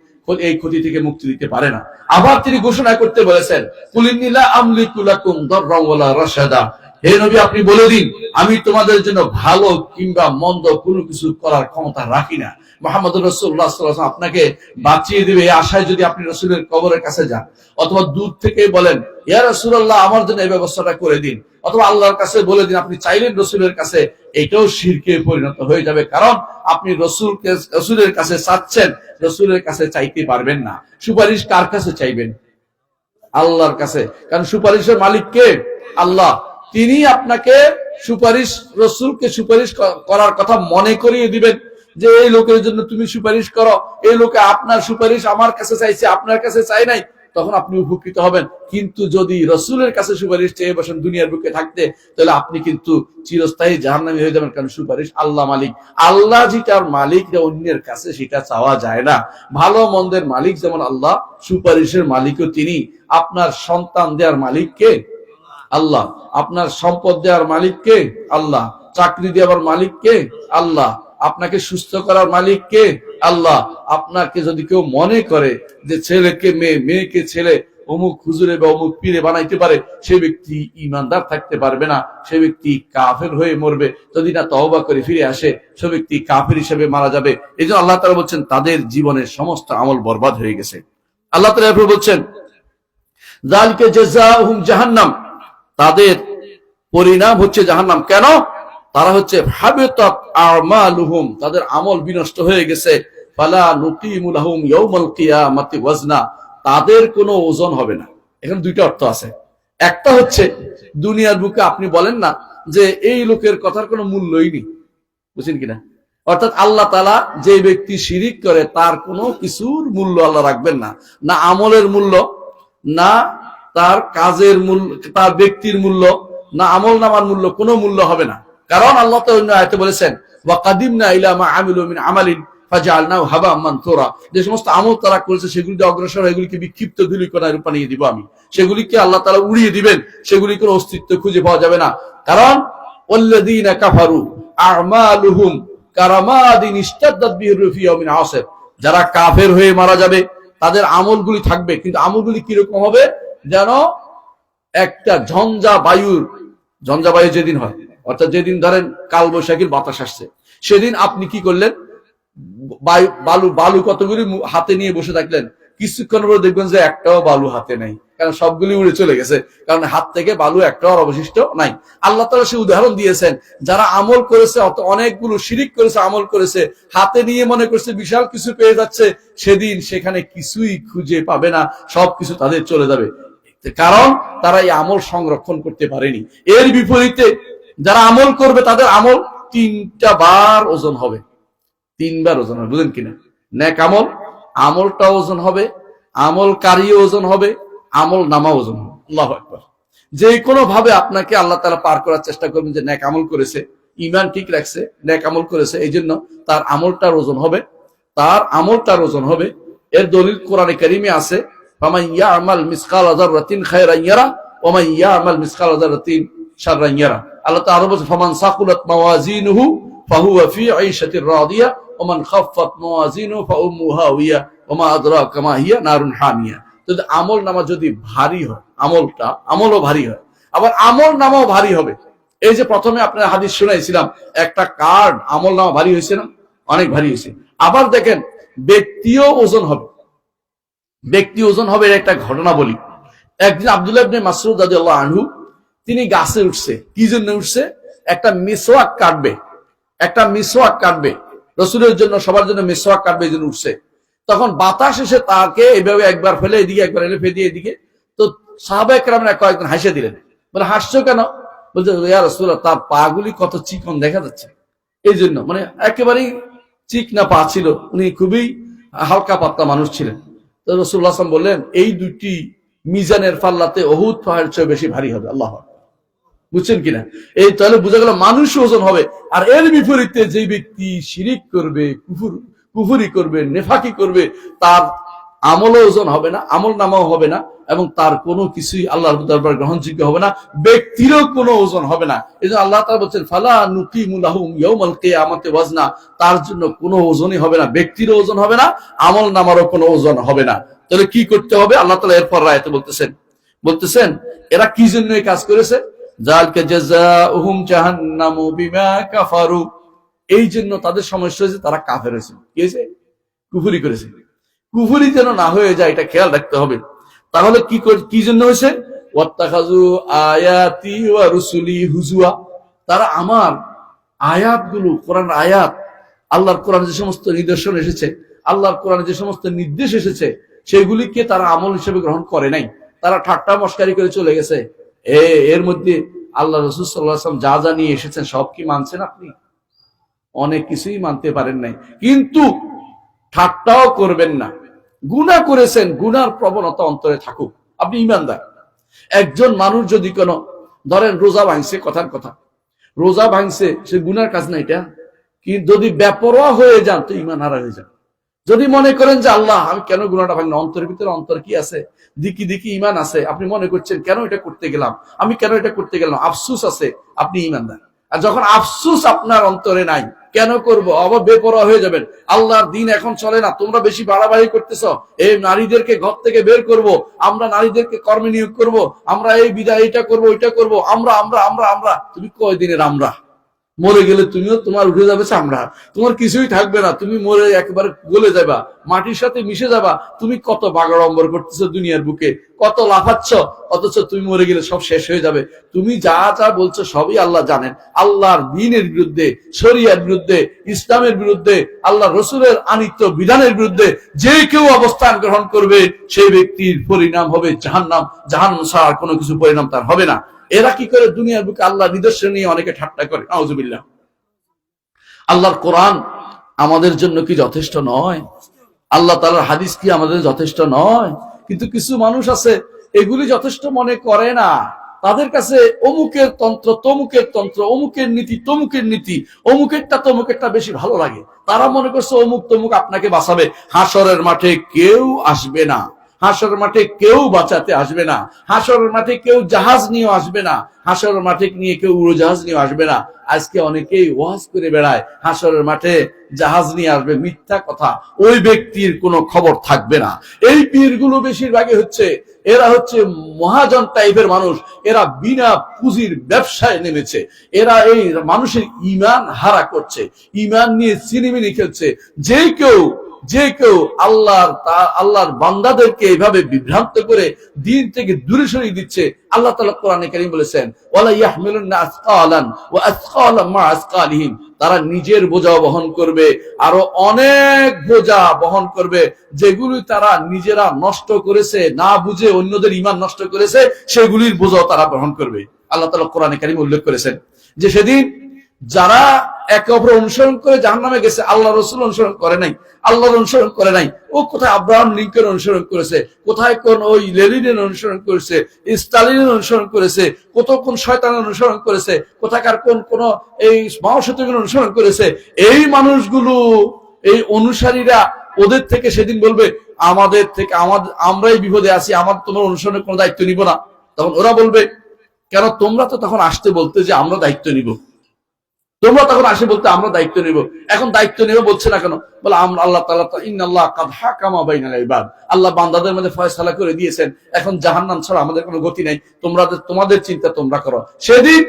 এই ক্ষতি থেকে মুক্তি দিতে পারে না। আবার তিনি ঘোষণা করতে বলেছেন কুলিন্নী লা আমলিকু লাকুম দাররান ওয়ালা রাশাদা, হে নবী আপনি বলে দিন আমি তোমাদের জন্য ভালো কিংবা মন্দ কোনো কিছু করার ক্ষমতা রাখি না। মুহাম্মদুর রাসূলুল্লাহ সাল্লাল্লাহু আলাইহি ওয়াসাল্লাম আপনাকে বাঁচিয়ে দিবে এই আশায় যদি আপনি রাসূলের কবরের কাছে যান, অথবা দূর থেকে বলেন ইয়া রাসূলুল্লাহ আমার জন্য এই ব্যবস্থাটা করে দিন, অথবা আল্লাহর কাছে বলে দিন, আপনি চাইলেন রাসূলের কাছে, এটাও শিরকে পরিণত হয়ে যাবে। কারণ আপনি রাসূলের কাছে চাচ্ছেন, রাসূলের কাছে চাইতে পারবেন না। সুপারিশ কার কাছে চাইবেন? আল্লাহর কাছে। কারণ সুপারিশের মালিক কে? আল্লাহ। তিনি আপনাকে সুপারিশ, রাসূলকে সুপারিশ করার কথা মনে করিয়ে দিবেন যে এই লোকের জন্য তুমি সুপারিশ করো, এই লোকে আপনার সুপারিশ আমার কাছে চাইছে, আপনার কাছে চাই নাই, তখন আপনি উপকৃত হবেন। কিন্তু যদি রাসূলের কাছে সুপারিশ চেয়ে বসেন দুনিয়ার বুকে থাকতে, তাহলে আপনি কিন্তু চিরস্থায়ী জাহান্নামী হয়ে যাবেন। কারণ সুপারিশ আল্লাহ মালিক, আল্লাহ যেটার মালিক অন্যের কাছে সেটা চাওয়া যায় না। ভালো মন্দের মালিক যেমন আল্লাহ, সুপারিশের মালিকও তিনি। আপনার সন্তান দেওয়ার মালিক কে? আল্লাহ। আপনার সম্পদ দেওয়ার মালিক কে? আল্লাহ। চাকরি দেওয়ার মালিক কে? আল্লাহ। আপনাকে সুস্থ করার মালিক কে? আল্লাহ। আপনাকে যদি কেউ মনে করে যে ছেলেকে মেয়ে, মেয়েকে ছেলে অমুক হুজুরে বা অমুক পীরে বানাইতে পারে, সে ব্যক্তি ঈমানদার থাকতে পারবে না, সে ব্যক্তি কাফের হয়ে মরবে। যদি না তওবা করে ফিরে আসে, সে ব্যক্তি কাফের হিসেবে মারা যাবে। এই জন্য আল্লাহ তাআলা বলছেন তাদের জীবনের সমস্ত আমল বরবাদ হয়ে গেছে। আল্লাহ তাআলা এরপর বলছেন যালিকা জাযাউহুম জাহান্নাম, তাদের পরিণাম হচ্ছে জাহান্নাম। কেন? তারা হচ্ছে হাবিতাত আমালুহুম, তাদের আমল বিনষ্ট হয়ে গেছে। ফালা নুকিমু লাহুম ইয়াউমাল কিয়ামাতি ওয়াজনা, তাদের কোনো ওজন হবে না। এখানে দুইটা অর্থ আছে। একটা হচ্ছে দুনিয়ার বুকে আপনি বলেন না যে এই লোকের কথার কোনো মূল্যই নেই, বুঝছেন কিনা? অর্থাৎ আল্লাহ তাআলা যে ব্যক্তি শিরিক করে তার কোনো কিছুর মূল্য আল্লাহ রাখবেন না, না আমলের মূল্য, না তার কাজের মূল্য, তার ব্যক্তির মূল্য, না আমল নামার মূল্য, কোনো মূল্য হবে না। কারণ আল্লাহ তো অন্য আয়াতে বলেছেন ওয়া কাদিমনা ইলা মা আমিলু মিন আমালিন ফাজআলনাহু হাবা'আম মানসুরা, যে সমস্ত আমল তারা করেছে সেগুলিতে অগ্রসর, এগুলিকে বিক্ষিপ্ত ধূলিকণায় রূপ বানিয়ে দিব আমি, সেগুলিকে আল্লাহ তাআলা উড়িয়ে দিবেন, সেগুলির কোনো অস্তিত্ব খুঁজে পাওয়া যাবে না। কারণ ওয়াল্লাযীনা কাফারু আ'মালুহুম কারামাদিন ইশতাদ্দাত বিহির রিহু ফি ইয়াউমিন আসির, যারা কাফের হয়ে মারা যাবে তাদের আমলগুলি থাকবে, কিন্তু আমলগুলি কিরকম হবে, যেন একটা ঝঞ্ঝা বায়ু যেদিন হয়, অর্থাৎ যেদিন ধরেন কালবৈশাখীর বাতাস আসছে, সেদিন আপনি কি করলেন, বালু কতগুলি হাতে নিয়ে বসে থাকলেন, কিছুক্ষণ পরে দেখবেন যে একটাও বালু হাতে নাই, কারণ সবগুলি উড়ে চলে গেছে, কারণ হাত থেকে বালু একটাও অবশিষ্ট নাই। আল্লাহ তাআলা সে উদাহরণ দিয়েছেন, যারা আমল করেছে, অনেকগুলো শিরিক করেছে, আমল করেছে, হাতে নিয়ে মনে করছে বিশাল কিছু পেয়ে যাচ্ছে, সেদিন সেখানে কিছুই খুঁজে পাবে না, সবকিছু তাদের চলে যাবে, কারণ তারা এই আমল সংরক্ষণ করতে পারেনি। এর বিপরীতে যারা আমল করবে তাদের আমল 3টা বার ওজন হবে, 3বার ওজন হবে, বুঝলেন কিনা? নেক আমল, আমলটা ওজন হবে, আমলকারী ওজন হবে, আমল নামা ওজন হবে। আল্লাহু আকবার। যে কোনো ভাবে আপনাকে আল্লাহ তাআলা পার করার চেষ্টা করবেন, যে নেক আমল করেছে, ঈমান ঠিক রাখছে, নেক আমল করেছে, এই জন্য তার আমলটার ওজন হবে, তার আমলটার ওজন হবে। এর দলিল কোরআনে কারিমে আছে, ফামান ইয়ামাল মিসকালা যাররাতিন খায়রান ইয়ারা ওয়া মান ইয়ামাল মিসকালা যাররাতিন শাররান ইয়ারা। আল্লাহ তাআলা বলেন, ফামান সাকুলাত মাওয়াজিনুহু ফাহুয়া ফি আইশাতির রাদিয়া ওয়া মান খাফফাত মাওয়াজিনুহু ফাউম্মুহু হাওিয়া ওয়া মা আদরাকা মা হিয়া নারুন হামিয়া। যদি আমল নামা যদি ভারী হয়, আমলও ভারী হয়, আবার আমল নামাও ভারী হবে। এই যে প্রথমে আপনার হাদিস শুনাইছিলাম, একটা কার্ড আমল নামা ভারী হয়েছে না, অনেক ভারী হয়েছে। আবার দেখেন ব্যক্তিও ওজন হবে, ব্যক্তি ওজন হবে। একটা ঘটনা বলি, একদিন আব্দুল্লাহ ইবনে মাসউদ রাদিয়াল্লাহু আনহু, তিনি গাছে উঠছে, কি জন্য উঠছে, একটা মিসওয়াক কাটবে, রাসূলের জন্য, সবার জন্য মিসওয়াক কাটবে, এই জন্য উঠছে। তখন বাতাস এসে তাকে এইভাবে একবার ফেলে এদিকে, একবার এনে ফেলে এদিকে, তো সাহাবায়ে কেরামরা কয়েকজন হাসিয়ে দিলেন, বলে হাসছো কেন? বলছে ইয়া রাসূলুল্লাহ, তার পা গুলি কত চিকন দেখা যাচ্ছে, এই জন্য, মানে একেবারেই চিকনা পা ছিল, উনি খুবই হালকা পাতলা মানুষ ছিলেন। তো রাসূলুল্লাহ সাল্লাল্লাহু আলাইহি ওয়াসাল্লাম বললেন, এই দুটি মিজানের পাল্লাতে উহুদ পাহাড়ের চেয়ে বেশি ভারী হবে। আল্লাহু আকবার। বুঝছেন কিনা? এই তাহলে বোঝা গেল মানুষ ওজন হবে। আর এর বিপরীতে যে ব্যক্তি শিরিক করবে, কুফরি করবে, নেফাকি করবে, তার আমলও ওজন হবে না, আমল নামাও হবে না, এবং তার কোনো কিছুই আল্লাহর দরবারে গ্রহণযোগ্য হবে না, ব্যক্তিরও কোনো ওজন হবে না। এই জন্য আল্লাহ তাআলা বলছেন, ফালা নুকিমু লাহুম ইয়াউমাল কিয়ামাতি ওয়াজনা, তার জন্য কোনো ওজনই হবে না, ব্যক্তিরও ওজন হবে না, আমল নামারও কোনো ওজন হবে না। তাহলে কি করতে হবে? আল্লাহ তাআলা এরপর আয়াতে বলতেছেন এরা কি জন্য এই কাজ করেছে, যালকা জাযাউহুম জাহান্নামু বিমা কাফারু, এই জন্য তাদের সমস্যা হয়েছে, তারা কাফের হয়েছে, কি হয়েছে? কুফরি করেছে। কুফরি যেন না হয়ে যায় এটা খেয়াল রাখতে হবে। তাহলে কি জন্য হয়েছে? ওয়াত্তাখাযু আয়াতি ওয়া রুসুলি হুজুয়া, তারা আমার আয়াতগুলো, কোরআন আয়াত, আল্লাহর কোরআনে যে সমস্ত নিদর্শন এসেছে, আল্লাহর কোরআনে যে সমস্ত নির্দেশ এসেছে, সেগুলিকে তারা আমল হিসেবে গ্রহণ করে নাই, তারা ঠাট্টা মশকারি করে চলে গেছে। এর মধ্যে আল্লাহ রাসূল সাল্লাল্লাহু আলাইহি ওয়াসাল্লাম যা যা নিয়ে এসেছেন সব কি মানছেন আপনি? অনেক কিছুই মানতে পারেন নাই, কিন্তু ঠাট্টাও করবেন না। গুনাহ করেছেন, গুনার প্রবণতা অন্তরে থাকুক, আপনি ঈমানদার। একজন মানুষ যদি কোনো, ধরেন রোজা ভাঙছে, কথার কথা, রোজা ভাঙছে, সে গুনার কাজ না এটা, কিন্তু যদি বেপরোয়া হয়ে যান তো ঈমান হারা হয়ে যান। যদি মনে করেন যে আল্লাহ আমি কেন গুনাহটা ভাঙলাম, অন্তরের ভিতরে অন্তর কি আছে, দিকি ঈমান আছে, আপনি মনে করছেন কেন এটা করতে গেলাম, আমি কেন এটা করতে গেলাম, আফসোস আছে, আপনি ঈমানদার। আর যখন আফসোস আপনার অন্তরে নাই, কেন করবো, আবার বেপরোয়া হয়ে যাবেন, আল্লাহর দিন এখন চলে না, তোমরা বেশি বাড়াবাড়ি করতেছ, এই নারীদেরকে ঘর থেকে বের করব, আমরা নারীদেরকে কর্মে নিয়োগ করব, আমরা এই বিদায় এটা করব, ওইটা করব, আমরা আমরা আমরা আমরা তুমি কয়দিনের আমরা? মরে গেলে তুমিও, তোমার উঠে যাবে চামড়া, তোমার কিছুই থাকবে না, তুমি মরে একেবারে গলে যাবা, মাটির সাথে মিশে যাবা। তুমি কত বাগাড়ম্বর করতেছো দুনিয়ার বুকে, কত লাফাচ্ছ, অথচ তুমি মরে গেলে সব শেষ হয়ে যাবে। তুমি যা যা বলছো সবই আল্লাহ জানেন। আল্লাহর দ্বীনের বিরুদ্ধে, শরিয়ার বিরুদ্ধে, ইসলামের বিরুদ্ধে, আল্লাহ রসুলের আনিত বিধানের বিরুদ্ধে যে কেউ অবস্থান গ্রহণ করবে, সেই ব্যক্তির পরিণাম হবে জাহান্নাম। জাহান্নাম ছাড়া কোনো কিছু পরিণাম তার হবে না। এরা কি করে দুনিয়ার বুকে আল্লাহ নিদর্শন নিয়ে অনেকে ঠাট্টা করে, নাউজুবিল্লাহ। আল্লাহর কোরআন আমাদের জন্য কি যথেষ্ট নয়? আল্লাহ তাআলার হাদিস কি আমাদের যথেষ্ট নয়? কিন্তু কিছু মানুষ আছে এগুলি যথেষ্ট মনে করে না, তাদের কাছে অমুকের তন্ত্র তমুকের তন্ত্র, অমুকের নীতি তমুকের নীতি, অমুকেরটা তমুকেরটা বেশি ভালো লাগে। তারা মনে করছে অমুক তমুক আপনাকে বাঁচাবে। হাসরের মাঠে কেউ আসবে না, হাসরের মাঠে কেউ বাঁচাতে আসবে না, হাসরের মাঠে কেউ জাহাজ নিয়ে আসবে না, হাসরের মাঠে নিয়ে কেউ উড়োজাহাজ নিয়ে আসবে না। আজকে অনেকেই ওয়াজ করে বেড়ায় হাসরের মাঠে জাহাজ নিয়ে আসবে, মিথ্যা কথা। ওই ব্যক্তির কোনো খবর থাকবে না। এই পীরগুলো বেশিরভাগই হচ্ছে, এরা হচ্ছে মহাজন টাইপের মানুষ। এরা বিনা পুঁজির ব্যবসায় নেমেছে। এরা এই মানুষের ঈমান হারা করছে, ঈমান নিয়ে চিনিমিনি খেলছে। যে কেউ আল্লাহর বান্দাদেরকে এইভাবে বিভ্রান্ত করে দিন থেকে দূরে সরিয়ে দিচ্ছে। আল্লাহ তাআলা কোরআনে কারীম বলেছেন, ওয়ালা ইয়াহমিলুন্না আসকালান ওয়া আসকালাম মা আসকালিহিম, তারা নিজের বোঝা বহন করবে, আরো অনেক বোঝা বহন করবে যেগুলি তারা নিজেরা নষ্ট করেছে, না বুঝে অন্যদের ঈমান নষ্ট করেছে, সেগুলির বোঝাও তারা বহন করবে। আল্লাহ তাআলা কোরআনে কারীম উল্লেখ করেছেন যে সেদিন যারা একে অপর অনুসরণ করে জাহান্নামে গেছে, আল্লাহ রাসূল অনুসরণ করে নাই, আল্লাহর অনুসরণ করে নাই। ও কোথায় আব্রাহাম লিঙ্কন অনুসরণ করেছে, কোথায় কোন ওই লেনিনের অনুসরণ করেছে, স্টালিনের অনুসরণ করেছে, কোন শয়তানের অনুসরণ করেছে, কোথাকার কোন এই মাও সেতুগুলো অনুসরণ করেছে। এই মানুষগুলো, এই অনুসারীরা ওদের থেকে সেদিন বলবে আমাদের থেকে আমরাই বিপদে আছি, তোমার অনুসরণের কোনো দায়িত্ব নিব না। তখন ওরা বলবে কেন, তোমরা তো তখন আসতে বলতে যে আমরা দায়িত্ব নিব, তোমরা তখন আসে বলতে আমরা দায়িত্ব নেব, এখন দায়িত্ব নেব বলছে না কেন? বলে আমরা আল্লাহ তাআলা ইন্নাল্লাহ কাদ হাকামা বাইনাল ইবাদ, আল্লাহ বান্দাদের মধ্যে ফয়সালা করে দিয়েছেন, এখন জাহান্নাম ছাড়া আমাদের কোনো গতি নাই, তোমাদের চিন্তা তোমরা করো। সেদিন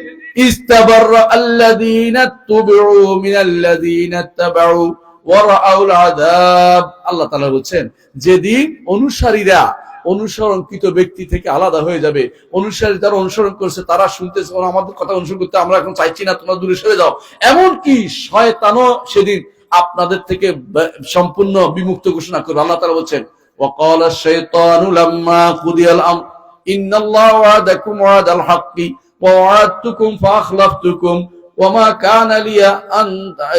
ইস্তাবাররা আল্লাযীনা তুবিউ মিনাল্লাযীনা তাবাউ ওয়া রাআউল আযাব, আল্লাহ তাআলা বলেন যেদিন অনুসারীরা অনুসরণকৃত ব্যক্তি থেকে আলাদা হয়ে যাবে। অনুসারী যারা অনুসরণ করছে তারা শুনতেছে আমাদের কথা অনুসরণ করতে আমরা এখন চাইছি না, তোমরা দূরে সরে যাও। এমনকি শয়তানও সেদিন আপনাদের থেকে সম্পূর্ণ বিমুক্ত ঘোষণা করবে। আল্লাহ তাআলা বলেন, ওয়াকালা আশ-শাইতানু লাম্মা কুদিয়াল আমর ইন্নাল্লাহা ওয়া'আদাকুম ওয়া'দাল হাক্কি ওয়া ওয়া'আদতুকুম ফাআখলাফতুকুম ওয়ামা কানা লিয়া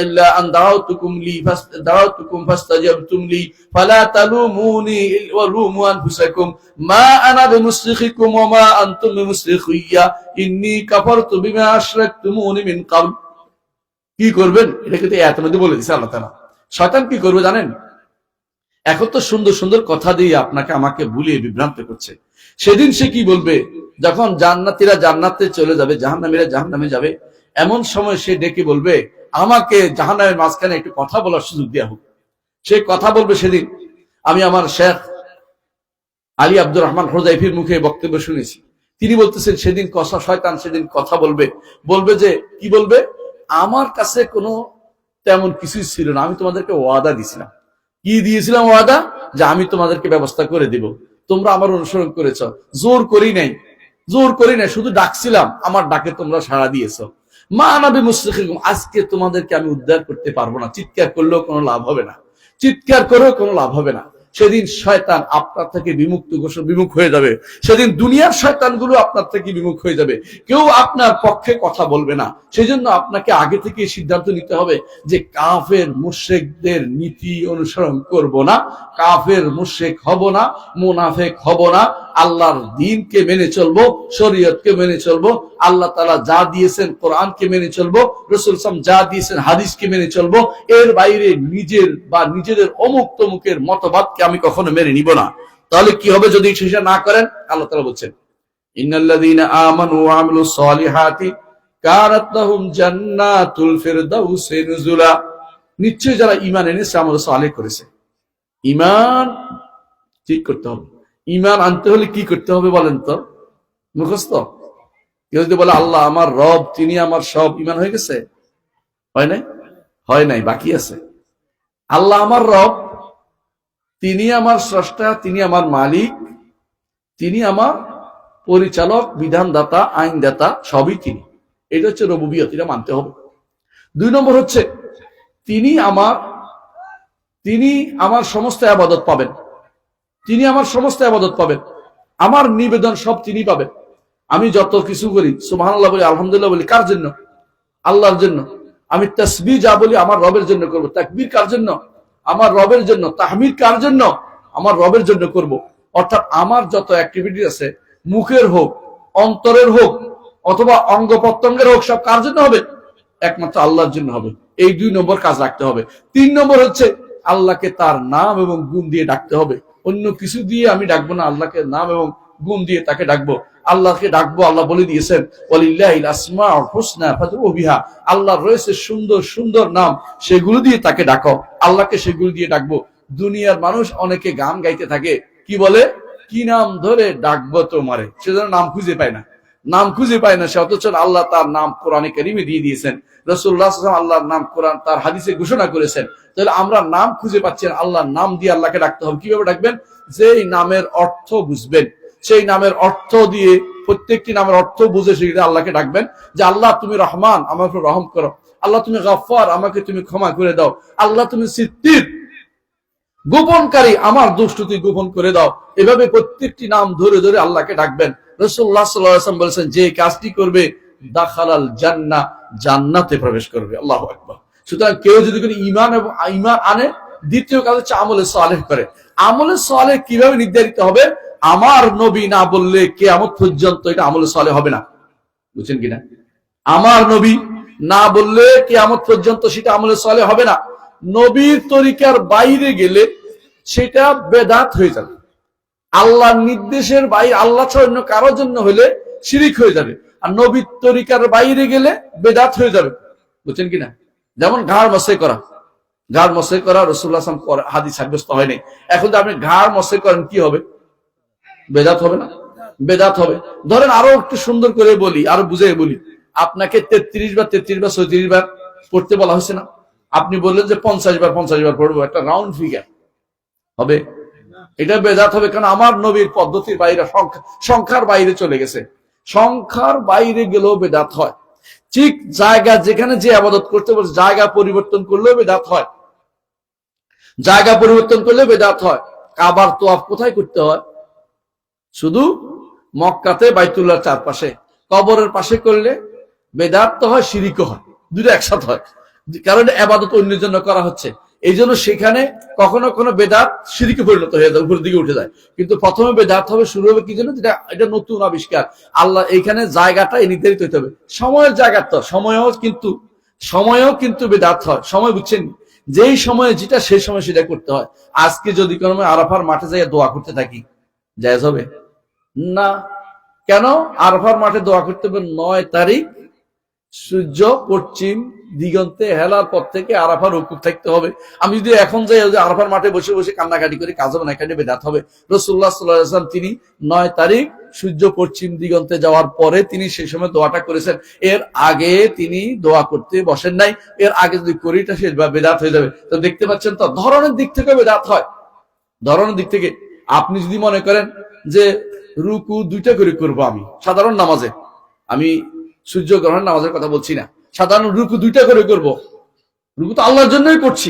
ইল্লা আন দাআওতুকুম ফাস্তাজাবতুম লি ফালা তালুমুনি ওয়া লুমু আনফুসাকুম মা আনা বিমুসরিখিকুম ওয়া মা আনতুম বিমুসরিখিয়া ইন্নী কাফারতু বিমা আশরাকতুমুনি মিন ক্বাবল। কি করবেন? এটা কিন্তু আয়াতের মধ্যে বলে দিয়েছে আল্লাহ তাআলা। শয়তান কি করবে জানেন? এখন তো সুন্দর সুন্দর কথা দিয়ে আপনাকে আমাকে ভুলিয়ে বিভ্রান্ত করছে। সেদিন সে কি বলবে? যখন জান্নাতীরা জান্নাতে চলে যাবে, জাহান্নামীরা জাহান্নামে যাবে, এমন সময় সে ডেকে বলবে আমাকে জাহান্নামের মাঝখানে একটু কথা বলার সুযোগ দেওয়া হোক। সে কথা বলবে সেদিন। আমি আমার শেখ আলী আব্দুর রহমান হুযাইফির মুখে বক্তব্য শুনেছি। তিনি বলতেছেন সেদিন শয়তান সেদিন কথা বলবে যে কি বলবে, আমার কাছে কোনো তেমন কিছুই ছিল না, আমি তোমাদেরকে ওয়াদা দিয়েছিলাম। কি দিয়েছিলাম ওয়াদা? যে আমি তোমাদেরকে ব্যবস্থা করে দিব, তোমরা আমার অনুসরণ করেছ, জোর করি নাই, শুধু ডাকছিলাম, আমার ডাকে তোমরা সাড়া দিয়েছো। মা আনা বিমুসরিখিকুম, আজকে তোমাদেরকে আমি উদ্ধার করতে পারবো না, চিৎকার করলেও কোনো লাভ হবে না, চিৎকার করেও কোনো লাভ হবে না। সেদিন শয়তান আপনার থেকে বিমুখ হয়ে যাবে। সেদিন দুনিয়ার শয়তানগুলো আপনার থেকে বিমুখ হয়ে যাবে, কেউ আপনার পক্ষে কথা বলবে না। সেজন্য আপনাকে আগে থেকে সিদ্ধান্ত নিতে হবে যে কাফের মুশরিকদের নীতি অনুসরণ করব না, কাফের মুশরিক হব না, মুনাফিক হব না, আল্লাহর দ্বীনকে মেনে চলবো, শরীয়তকে মেনে চলবো, আল্লাহ তাআলা যা দিয়েছেন কোরআনকে মেনে চলবো, রাসূল সাল্লাল্লাহু আলাইহি ওয়াসাল্লাম যা দিয়েছেন হাদিসকে মেনে চলবো। এর বাইরে নিজেদের অমুক তমুকের মতবাদকে আমি কখনো মেনে নিব না। তাহলে কি হবে যদি সেটা না করেন? আল্লাহ তাআলা বলছেন, ইন্নাল্লাযীনা আমানু ওয়া আমিলুস সালিহাতি কানাত লাহুম জান্নাতুল ফিরদাউসি নুজুলা, নিশ্চয় যারা ঈমান এনেছে, আমল সালেহ করেছে। ঈমান ঠিক করতে হবে। ঈমান আনতে হলে কি করতে হবে বলেন তো? মুখস্থ? কেউ যদি বলে আল্লাহ আমার রব, তিনি আমার সব, ঈমান হয়ে গেছে? হয় নাই, বাকি আছে। আল্লাহ আমার রব, তিনি আমার স্রষ্টা, তিনি আমার মালিক, তিনি আমার পরিচালক, বিধানদাতা, আইনদাতা, সবই তিনি। এটা হচ্ছে রুবুবিয়ত, এটা মানতে হবে। 2 নম্বর হচ্ছে তিনি আমার সমস্ত ইবাদত পাবেন, তিনি আমার সমস্ত ইবাদত পাবেন, আমার নিবেদন সব তিনি পাবেন। আমি যত কিছু করি, সুবহানাল্লাহ বলি, আলহামদুলিল্লাহ বলি, কার জন্য? আল্লাহর জন্য। আমি তাসবিহ যা বলি আমার রবের জন্য করব। তাকবীর কার জন্য? আমার রবের জন্য। তাহমিদ কার জন্য? আমার রবের জন্য করব। অর্থাৎ আমার যত অ্যাক্টিভিটি আছে, মুখের হোক, অন্তরের হোক অথবা অঙ্গ প্রত্যঙ্গের হোক, সব কার জন্য হবে? একমাত্র আল্লাহর জন্য হবে। এই 2 নম্বর কাজ রাখতে হবে। 3 নম্বর হচ্ছে আল্লাহকে তার নাম এবং গুণ দিয়ে ডাকতে হবে। অন্য কিছু দিয়ে আমি ডাকবো না, আল্লাহকে নাম এবং গুণ দিয়ে তাকে ডাকবো। আল্লাহকে ডাকবো, আল্লাহ বলে দিয়েছেন ওয়ালিল্লাহিল আসমাউল হুসনা ফাদউ বিহা, আল্লাহর রয়েছে সুন্দর সুন্দর নাম, সেগুলো দিয়ে তাকে ডাকো। আল্লাহকে সেগুলো দিয়ে ডাকবো। দুনিয়ার মানুষ অনেকে গান গাইতে থাকে, কি বলে? কি নাম ধরে ডাকবো তোমারে, সেজন্য নাম খুঁজে পায় না, নাম খুঁজে পায় না সে, অথচ আল্লাহ তার নাম কোরআনে কারিমে দিয়ে দিয়েছেন। রাসূলুল্লাহ সাল্লাল্লাহু আলাইহি ওয়াসাল্লাম আল্লাহর নাম কোরআন তার হাদিসে ঘোষণা করেছেন। তাহলে আমরা নাম খুঁজে পাচ্ছি না, আল্লাহর নাম দিয়ে আল্লাহকে ডাকতে হবে। কিভাবে ডাকবেন? যেই নামের অর্থ বুঝবেন, সেই নামের অর্থ দিয়ে, প্রত্যেকটি নামের অর্থ বুঝে সেটা আল্লাহকে ডাকবেন। যে আল্লাহ তুমি রহমান, আমার উপর রহম করো। আল্লাহ তুমি গফফার, আমাকে তুমি ক্ষমা করে দাও। আল্লাহ তুমি সিত্তির, গোপনকারী, আমার দুষ্টুতি গোপন করে দাও। এভাবে প্রত্যেকটি নাম ধরে ধরে আল্লাহকে ডাকবেন। রাসূলুল্লাহ সাল্লাল্লাহু আলাইহি ওয়াসাল্লাম বলেছেন, যে কাজটি করবে দাখালাল জান্নাহ, জান্নাতে প্রবেশ করবে। আল্লাহু আকবার। সুতরাং কেউ যদি কোনো ঈমান আনে, দ্বিতীয় কাজ হচ্ছে আমলে সালেহ করে। আমলে সালেহ কিভাবে নির্ধারিত হবে? আমার নবী না বললে কিয়ামত পর্যন্ত এটা আমলে সালেহ হবে না। বুঝছেন কিনা? আমার নবী না বললে কিয়ামত পর্যন্ত সেটা আমলে সালেহ হবে না। নবীর তরিকার বাইরে গেলে সেটা বেদাত হয়ে যাবে। আল্লাহর নির্দেশের বাইরে, আল্লাহ ছাড়া অন্য কারোর জন্য হলে শিরিক হয়ে যাবে। আর নবীর তরিকার বাইরে গেলে বেদাত হয়ে যাবে। বুঝছেন কিনা? যেমন ঘাড় মসে করা, ঘাড় মসে করা রাসূলুল্লাহ সাল্লাল্লাহু আলাইহি ওয়াসাল্লাম হাদিস সাব্যস্ত হয়নি। এখন যদি আপনি ঘাড় মসে করেন, কি হবে? বেদাত হবে না? বেদাত হবে। ধরেন আরো একটু সুন্দর করে বলি, আরো বুঝিয়ে বলি, আপনাকে 33 বার 36 বার পড়তে বলা হয়েছে না? আপনি বললেন যে 50 বার পড়বো, একটা রাউন্ড ফিগার হবে? এটা বেদাত হবে। কারণ আমার নবীর পদ্ধতির বাইরে, সংখ্যার বাইরে চলে গেছে। সংখ্যার বাইরে গেলেও বেদাত হয়। ঠিক জায়গা যেখানে যে আবাদত করতে বলছে, জায়গা পরিবর্তন করলেও বেদাত হয়। জায়গা পরিবর্তন করলে বেদাত হয়। কাবার তোয়াফ কোথায় করতে হয়? শুধু মক্কাতে, বাইতুল্লাহর চারপাশে। কবরের পাশে করলে বেদাত তো হয়, শিরিকও হয়, দুটো একসাথে হয়। কারণ আবাদত অন্যের জন্য করা হচ্ছে, এই জন্য সেখানে কখনো কোনো বেদাত শিরিকে পরিণত হয়ে যায়, উপরের দিকে উঠে যায়। কিন্তু প্রথমে বেদাত হবে, শুরু হবে কি জন্য? যেটা এটা নতুন আবিষ্কার। আল্লাহ এইখানে জায়গাটা নির্ধারিত হতে হবে। সময়ের জায়গা তো সময়ও কিন্তু বেদাত হয়। সময় বুঝছেন? যেই সময়ে যেটা, সেই সময় সেটা করতে হয়। আজকে যদি কোনো আরাফার মাঠে যাই দোয়া করতে থাকি, জায়েজ হবে না? কেন? আরাফার মাঠে দোয়া করতে হবে 9 তারিখ সূর্য পশ্চিম দিগন্তে হেলার পর থেকে আরাফার রুকু থাকতে হবে। আমি যদি এখন যাই আরাফার মাঠে বসে বসে কান্নাকাটি করে, কাজ হবে না, এখানে বেদাত হবে। রাসূলুল্লাহ সাল্লাল্লাহু আলাইহি ওয়াসাল্লাম তিনি 9 তারিখ সূর্য পশ্চিম দিগন্তে যাওয়ার পরে তিনি সেই সময় দোয়াটা করেছেন। এর আগে তিনি দোয়া করতে বসেন নাই। এর আগে যদি করিটা সে বেদাত হয়ে যাবে। তো দেখতে পাচ্ছেন তো, ধরনের দিক থেকে বেদাত হয়। ধরনের দিক থেকে আপনি যদি মনে করেন যে রুকু 2টা করে করবো, আমি সাধারণ নামাজে, আমি সূর্য গ্রহণ নামাজের কথা বলছি না, সাধারণ রুকু 2টা করে করব। রুকু তো আল্লাহর জন্যই করছি,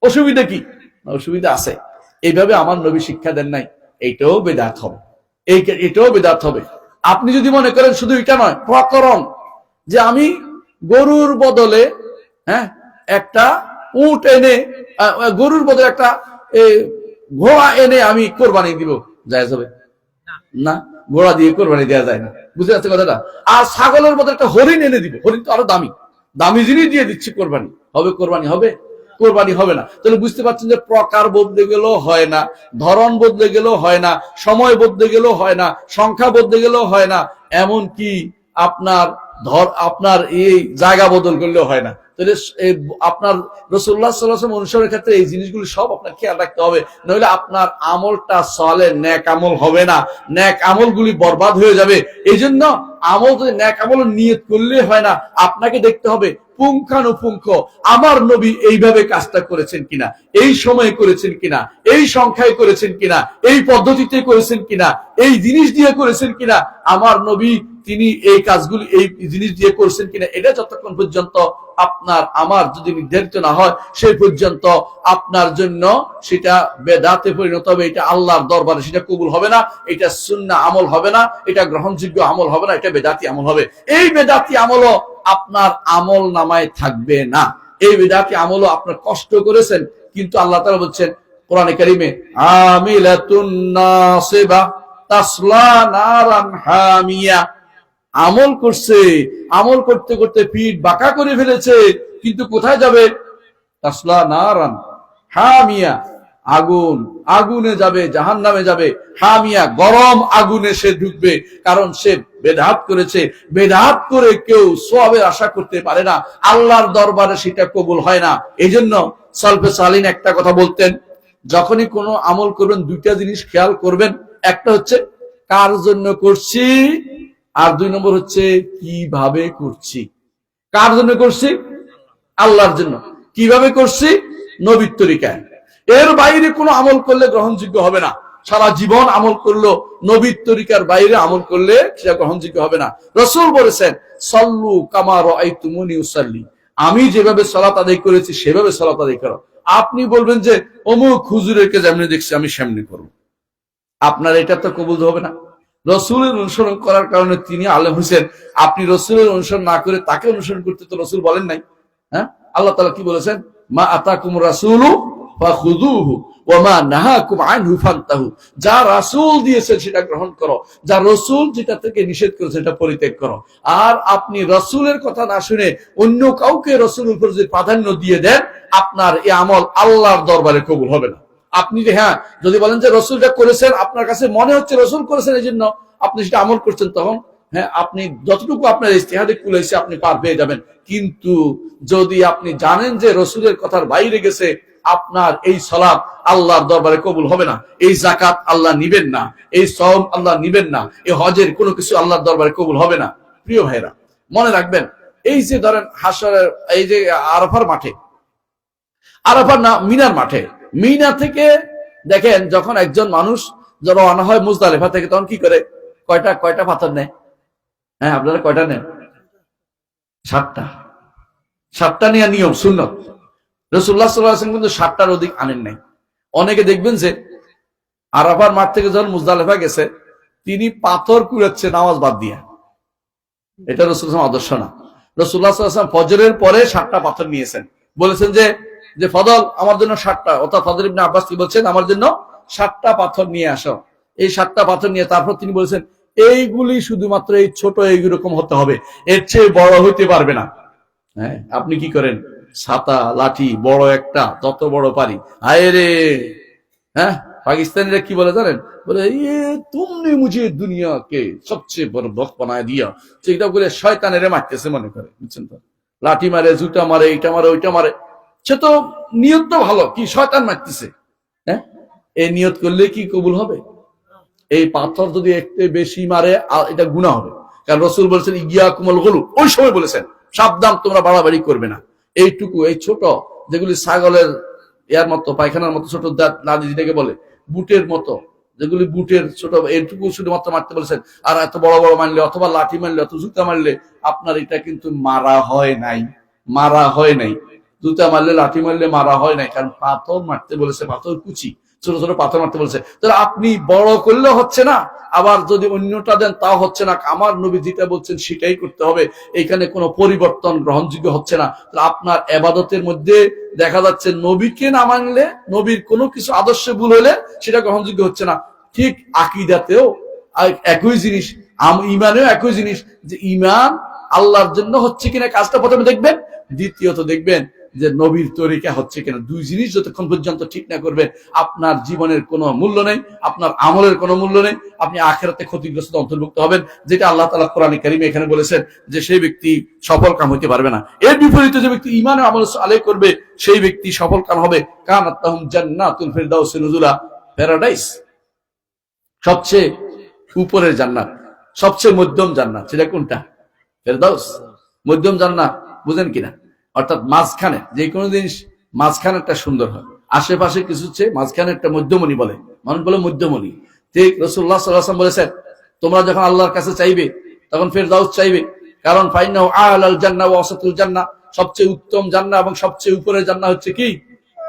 অসুবিধা কি? অসুবিধা আছে। এইভাবে আমার নবী শিক্ষা দেন নাই। এইটাও বেদাত হবে, এটাও বেদাত হবে। আপনি যদি মনে করেন শুধু এটা নয়, প্রকরণ, যে আমি গরুর বদলে একটা উট এনে, গরুর বদলে একটা ঘোড়া এনে আমি কোরবানি দিব, জায়েজ হবে না? ঘোড়া দিয়ে কোরবানি দেওয়া যায় না। বুঝতে পারছে কথাটা? আর ছাগলের মধ্যে একটা হরিণ এনে দিব, হরিণ তো আরো দামি, দামি জিনিস দিয়ে দিচ্ছি, কোরবানি হবে? কোরবানি হবে? কোরবানি হবে না। তাহলে বুঝতে পারছেন যে প্রকার বদলে গেলেও হয় না, ধরন বদলে গেলেও হয় না, সময় বদলে গেলেও হয় না, সংখ্যা বদলে গেলেও হয় না, এমন কি আপনার এই জায়গা বদল করলেও হয় না। তাহলে আপনার রাসূলুল্লাহ সাল্লাল্লাহু আলাইহি ওয়াসাল্লাম অনুসরণের ক্ষেত্রে এই জিনিসগুলো সব আপনার খেয়াল রাখতে হবে, নইলে আপনার আমলটা সালেহ নেক আমল হবে না, নেক আমলগুলি বরবাদ হয়ে যাবে। এই জন্য আমল যদি নেক আমল নিয়ত করলে হয় না, আপনাকে দেখতে হবে পুঙ্খানুপুঙ্খ আমার নবী এইভাবে কাজটা করেছেন কিনা, এই সময়ে করেছেন কিনা, এই সংখ্যায় করেছেন কিনা, এই পদ্ধতিতে করেছেন কিনা, এই জিনিস দিয়ে করেছেন কিনা, আমার নবী তিনি এই কাজগুলি এই জিনিস দিয়ে করছেন কিনা। এটা যতক্ষণ পর্যন্ত আপনার আমার যদি নির্ধারিত না হয়, সেই পর্যন্ত আপনার জন্য সেটা বেদাতে পরিণত হবে। এটা আল্লাহর দরবারে সেটা কবুল হবে না, এটা সুন্নাহ আমল হবে না, এটা গ্রহণযোগ্য আমল হবে না, এটা বেদাতি আমল হবে। এই বেদাতি আমলও আপনার আমল নামায় থাকবে না। এই বেদাতি আমলও আপনার কষ্ট করেছেন, কিন্তু আল্লাহ তাআলা বলছেন কোরআনে কারিমে, আমিলাতুন নাসিবা, তাসলা নারান হামিয়া। আমল করছে, আমল করতে করতে পিঠ বাঁকা করে ফেলেছে, কিন্তু কোথায় যাবে? তাসলা নারান হামিয়া, আগুন, আগুনে যাবে, জাহান্নামে যাবে। হামিয়া, গরম আগুনে সে ঢুকবে, কারণ সে বেদাত করেছে। বেদাত করে কেউ সওয়াবের আশা করতে পারে না, আল্লাহর দরবারে সেটা কবুল হয় না। এই জন্য সালফে সালিন একটা কথা বলতেন, যখনই কোনো আমল করবেন দুইটা জিনিস খেয়াল করবেন, একটা হচ্ছে কার জন্য করছি, আর 2 নম্বর হচ্ছে কিভাবে করছি। কার জন্য করছি? আল্লাহর জন্য। কিভাবে করছি? নবীর তরিকায়। এর বাইরে কোনো আমল করলে গ্রহণযোগ্য হবে না। সারা জীবন আমল করলো, নবীর তরিকার বাইরে আমল করলে সেটা গ্রহণযোগ্য হবে না। রাসূল বলেছেন, সাল্লু কামা রাআইতুমুনি উসাল্লি, আমি যেভাবে সালাত আদায় করেছি সেভাবে সালাত আদায় করো। আপনি বলবেন যে অমুক হুজুরকে যেমনি দেখছি আমি সেমনি করব, আপনার এটা তো কবুল হবে না। রসুলের অনুসরণ করার কারণে তিনি আলেম হোসেন, আপনি রসুলের অনুসরণ না করে তাকে অনুসরণ করতে তো রসুল বলেন নাই। হ্যাঁ, আল্লাহ তাআলা কি বলেছেন? মা আতাকুম রাসূলু ফাখুযুহু ওয়া মা নাহাকুম আনহু ফান্তাহু, যা রাসূল দিয়েছেন সেটা গ্রহণ করো, যা রাসূল যেটা থেকে নিষেধ করেছে সেটা পরিত্যাগ করো। আর আপনি রাসূলের কথা না শুনে অন্য কাউকে রাসূলের উপর যদি প্রাধান্য দিয়ে দেন, আপনার এই আমল আল্লাহর দরবারে কবুল হবে না। আপনি যে হ্যাঁ যদি বলেন যে রসুলটা করেছেন, আপনার কাছে মনে হচ্ছে রসুল করেছেন এই জন্য আপনি সেটা আমল করছেন, তখন হ্যাঁ আপনি যতটুকু আপনার ইস্তেহাদে কুলাইছে আপনি পার পেয়ে যাবেন। কিন্তু যদি আপনি জানেন যে রসুলের কথার বাইরে গেছে, আপনার এই সালাত আল্লাহর দরবারে কবুল হবে না, এই যাকাত আল্লাহ নিবেন না, এই সওম আল্লাহ নিবেন না, এই হজের কোনো কিছু আল্লাহর দরবারে কবুল হবে না। প্রিয় ভাইরা, মনে রাখবেন, এই যে ধরেন হাসরের এই যে আরাফার মাঠে, আরাফার না মিনার মাঠে, মিনা থেকে দেখেন যখন একজন মানুষ রওনা হয় মুজদালিফা থেকে, তখন কি করে? কয়টা পাথর নেয়? হ্যাঁ, আপনারা কয়টা নেন? 7টা। 7টা নেওয়া নিয়ম, সুন্নত। রাসূলুল্লাহ সাল্লাল্লাহু আলাইহি ওয়াসাল্লাম কিন্তু 7টার অধিক আনেন নাই। অনেকে দেখবেন যে আরাফার মাঠ থেকে যখন মুজদালিফা গেছে, তিনি পাথর কুড়াচ্ছে নামাজ বাদ দিয়া। এটা রাসূলুল্লাহ আদর্শ না। রাসূলুল্লাহ সাল্লাল্লাহু আলাইহি ওয়াসাল্লাম ফজরের পরে 7টা পাথর নিয়েছেন, বলেছেন যে ফদল আমার জন্য 7টা, অর্থাৎ ফজল ইবনে আব্বাস কি বলছেন, আমার জন্য 7টা পাথর নিয়ে আসো। এই 7টা পাথর নিয়ে তারপর তিনি বলেছেন এইগুলি শুধুমাত্র এই ছোট এইরকম হতে হবে, এর চেয়ে বড় হইতে পারবে না। হ্যাঁ, আপনি কি করেন? ছাতা লাঠি বড় একটা, যত বড় পারি। হায় রে, হ্যাঁ, পাকিস্তানিরা কি বলে জানেন? বলে তুমনে মুঝে দুনিয়াকে সবচেয়ে বড় বক্ত বানায় দিয়া, সেটা বলে শয়তানেরে মারতেছে মনে করে, বুঝছেন তো? লাঠি মারে, জুতা মারে, এইটা মারে, ওইটা মারে। সে তো নিয়ত তো ভালো, কি শয়তান মারতেছে। হ্যাঁ, এই নিয়ত করলে কি কবুল হবে? এই পাথর যদি একটু বেশি মারে এটা গুনাহ হবে, কারণ রাসূল বলেছেন ইয়াকুমুল গুলু, ওই সময় বলেছেন সাবধান তোমরা বাড়াবাড়ি করবে না। এইটুকু, এই ছোট যেগুলি ছাগলের ইয়ার মতো, পায়খানার মতো ছোট দাঁত নাদি যেটাকে বলে, বুটের মতো, যেগুলি বুটের ছোট, এইটুকু শুধুমাত্র মারতে বলেছেন। আর এত বড় বড় মারলে অথবা লাঠি মারলে অত জুতা মারলে আপনার এটা কিন্তু মারা হয় নাই, মারা হয় নাই। জুতা মারলে লাঠি মারলে মারা হয় নাই, কারণ পাথর মারতে বলেছে, পাথর কুচি, ছোট ছোট পাথর মারতে বলেছে। তাহলে আপনি বড় করলে হচ্ছে না, আবার যদি অন্যটা দেন তাও হচ্ছে না। আমার নবী যেটা বলছেন সেটাই করতে হবে, এখানে কোনো পরিবর্তন গ্রহণযোগ্য হচ্ছে না। আপনার ইবাদতের মধ্যে দেখা যাচ্ছে নবীকে না মানলে, নবীর কোনো কিছু আদর্শে ভুল হলে সেটা গ্রহণযোগ্য হচ্ছে না। ঠিক আকীদাতেও একই জিনিস, ঈমানেও একই জিনিস, যে ঈমান আল্লাহর জন্য হচ্ছে কিনা কাজটা প্রথমে দেখবেন, দ্বিতীয়ত দেখবেন যে নবীর তরিকা হচ্ছে কিনা। দুই জিনিস যতক্ষণ পর্যন্ত ঠিক না করবেন, আপনার জীবনের কোনো মূল্য নেই, আপনার আমলের কোনো মূল্য নেই, আপনি আখিরাতে ক্ষতিগ্রস্ত অন্তর্ভুক্ত হবেন, যেটা আল্লাহ তাআলা কোরআনে কারীমে এখানে বলেছেন যে সেই ব্যক্তি সফল কাম হতে পারবে না। এর বিপরীতে যে ব্যক্তি ঈমান ও আমল সালেহ করবে সেই ব্যক্তি সফল কাম হবে। কানাত লাহুম জান্নাতুল ফিরদাউস নুজুলা, প্যারাডাইস, সবচেয়ে উপরের জান্নাত, সবচেয়ে মধ্যম জান্নাত। সেটা কোনটা? ফেরদাউস, মধ্যম জান্নাত। বুঝেন কিনা? অর্থাৎ মাঝখানে যে কোনো জিনিস মাঝখানে একটা সুন্দর হয়, আশেপাশে কিছু হচ্ছে মাঝখানে একটা মধ্যমণি বলে, মানুষ বলে মধ্যমণি। ঠিক রাসূলুল্লাহ সাল্লাল্লাহু আলাইহি ওয়াসাল্লাম বলেছেন তোমরা যখন আল্লাহর কাছে চাইবে তখন ফেরদাউস চাইবে, কারণ ফাইনাহু আলাল জান্নাহ ওয়া ওয়াসাতুল জান্নাহ, সবচেয়ে উত্তম জান্নাত এবং সবচেয়ে উপরের জান্নাত হচ্ছে কি?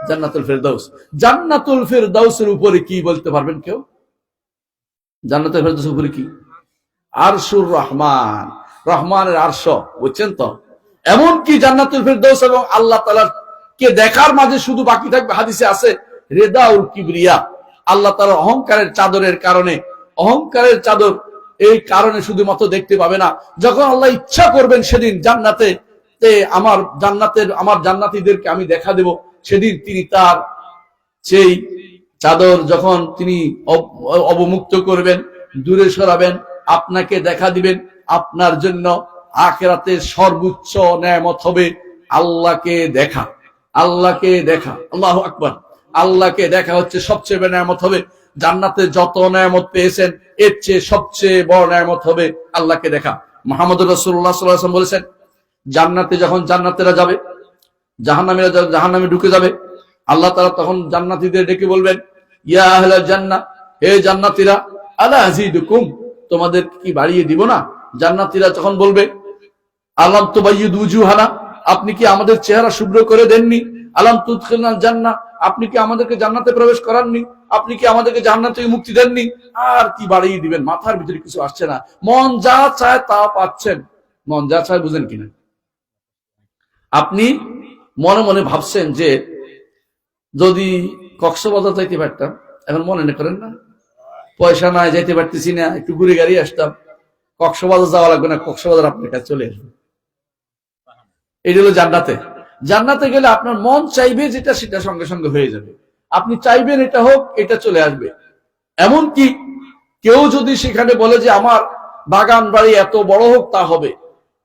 জান্নাতুল ফেরদাউস। জান্নাতুল ফেরদাউসের উপরে কি বলতে পারবেন কেউ? জান্নাতুল ফেরদাউসের উপরে কি? আরশুর রহমান, রহমানের আরশ, বুঝছেন তো? এমন কি জান্নাতুল ফেরদাউস এবং আল্লাহ তাআলার কে দেখার মাঝে শুধু বাকি থাকবে, হাদিসে আছে রেদাউল কিবরিয়া, আল্লাহ তাআলার অহংকারের চাদরের কারণে অহংকারের চাদর, এই কারণে শুধুমাত্র দেখতে পাবে না। যখন আল্লাহ ইচ্ছা করবেন সেদিন জান্নাতে আমার জান্নাতীদেরকে আমি দেখা দেব, সেদিন তিনি তার সেই চাদর যখন তিনি অবমুক্ত করবেন, দূরে সরাবেন, আপনাকে দেখা দিবেন। আপনার জন্য আখিরাতের সর্বোচ্চ নেয়ামত হবে আল্লাহকে দেখা। আল্লাহকে দেখা, আল্লাহু আকবার। আল্লাহকে দেখা হচ্ছে সবচেয়ে বড় নেয়ামত হবে। জান্নাতে যত নেয়ামত পেয়েছেন এর চেয়ে সবচেয়ে বড় নেয়ামত হবে আল্লাহকে দেখা। মুহাম্মদুর রাসূলুল্লাহ সাল্লাল্লাহু আলাইহি ওয়াসাল্লাম বলেছেন, জান্নাতে যখন জান্নাতীরা যাবে, জাহান্নামীরা জাহান্নামে ঢুকে যাবে, আল্লাহ তাআলা তখন জান্নাতীদের ডেকে বলবেন, ইয়া আহলাল জান্নাহ, হে জান্নাতীরা, আলা আযীদুকুম, তোমাদের কি বাড়িয়ে দিব না? জান্নাতীরা যখন বলবে, আলাম তুবাইয়িদু উজুহানা, আপনি কি আমাদের চেহারা শুভ্র করে দেননি? আলাম তুদখিলনাল জান্নাহ, আপনি কি আমাদেরকে জান্নাতে প্রবেশ করাননি? আপনি কি আমাদেরকে জান্নাত থেকে মুক্তি দেননি? আর কি বাড়িয়ে দিবেন? মাথার ভিতরে কিছু আসছে না, মন যা চায় তা পাচ্ছেন। মন যা চায় বুঝেন কিনা? আপনি মনে মনে ভাবছেন যে যদি কক্সবাজার যাইতে পারতাম, এখন মনে করেন না, পয়সা নাই, যাইতে পারতেছি না, একটু ঘুরে গাড়ি আসতাম, কক্সবাজার যাওয়া লাগবে না, কক্সবাজার আপনার কাছে চলে আসবে। এটা হলো জান্নাতে। জান্নাতে গেলে আপনার মন চাইবে যেটা, সেটা সঙ্গে সঙ্গে হয়ে যাবে। আপনি চাইবেন এটা হোক, এটা চলে আসবে। এমনকি কেউ যদি সেখানে বলে যে আমার বাগান বাড়ি এত বড় হোক, তা হবে।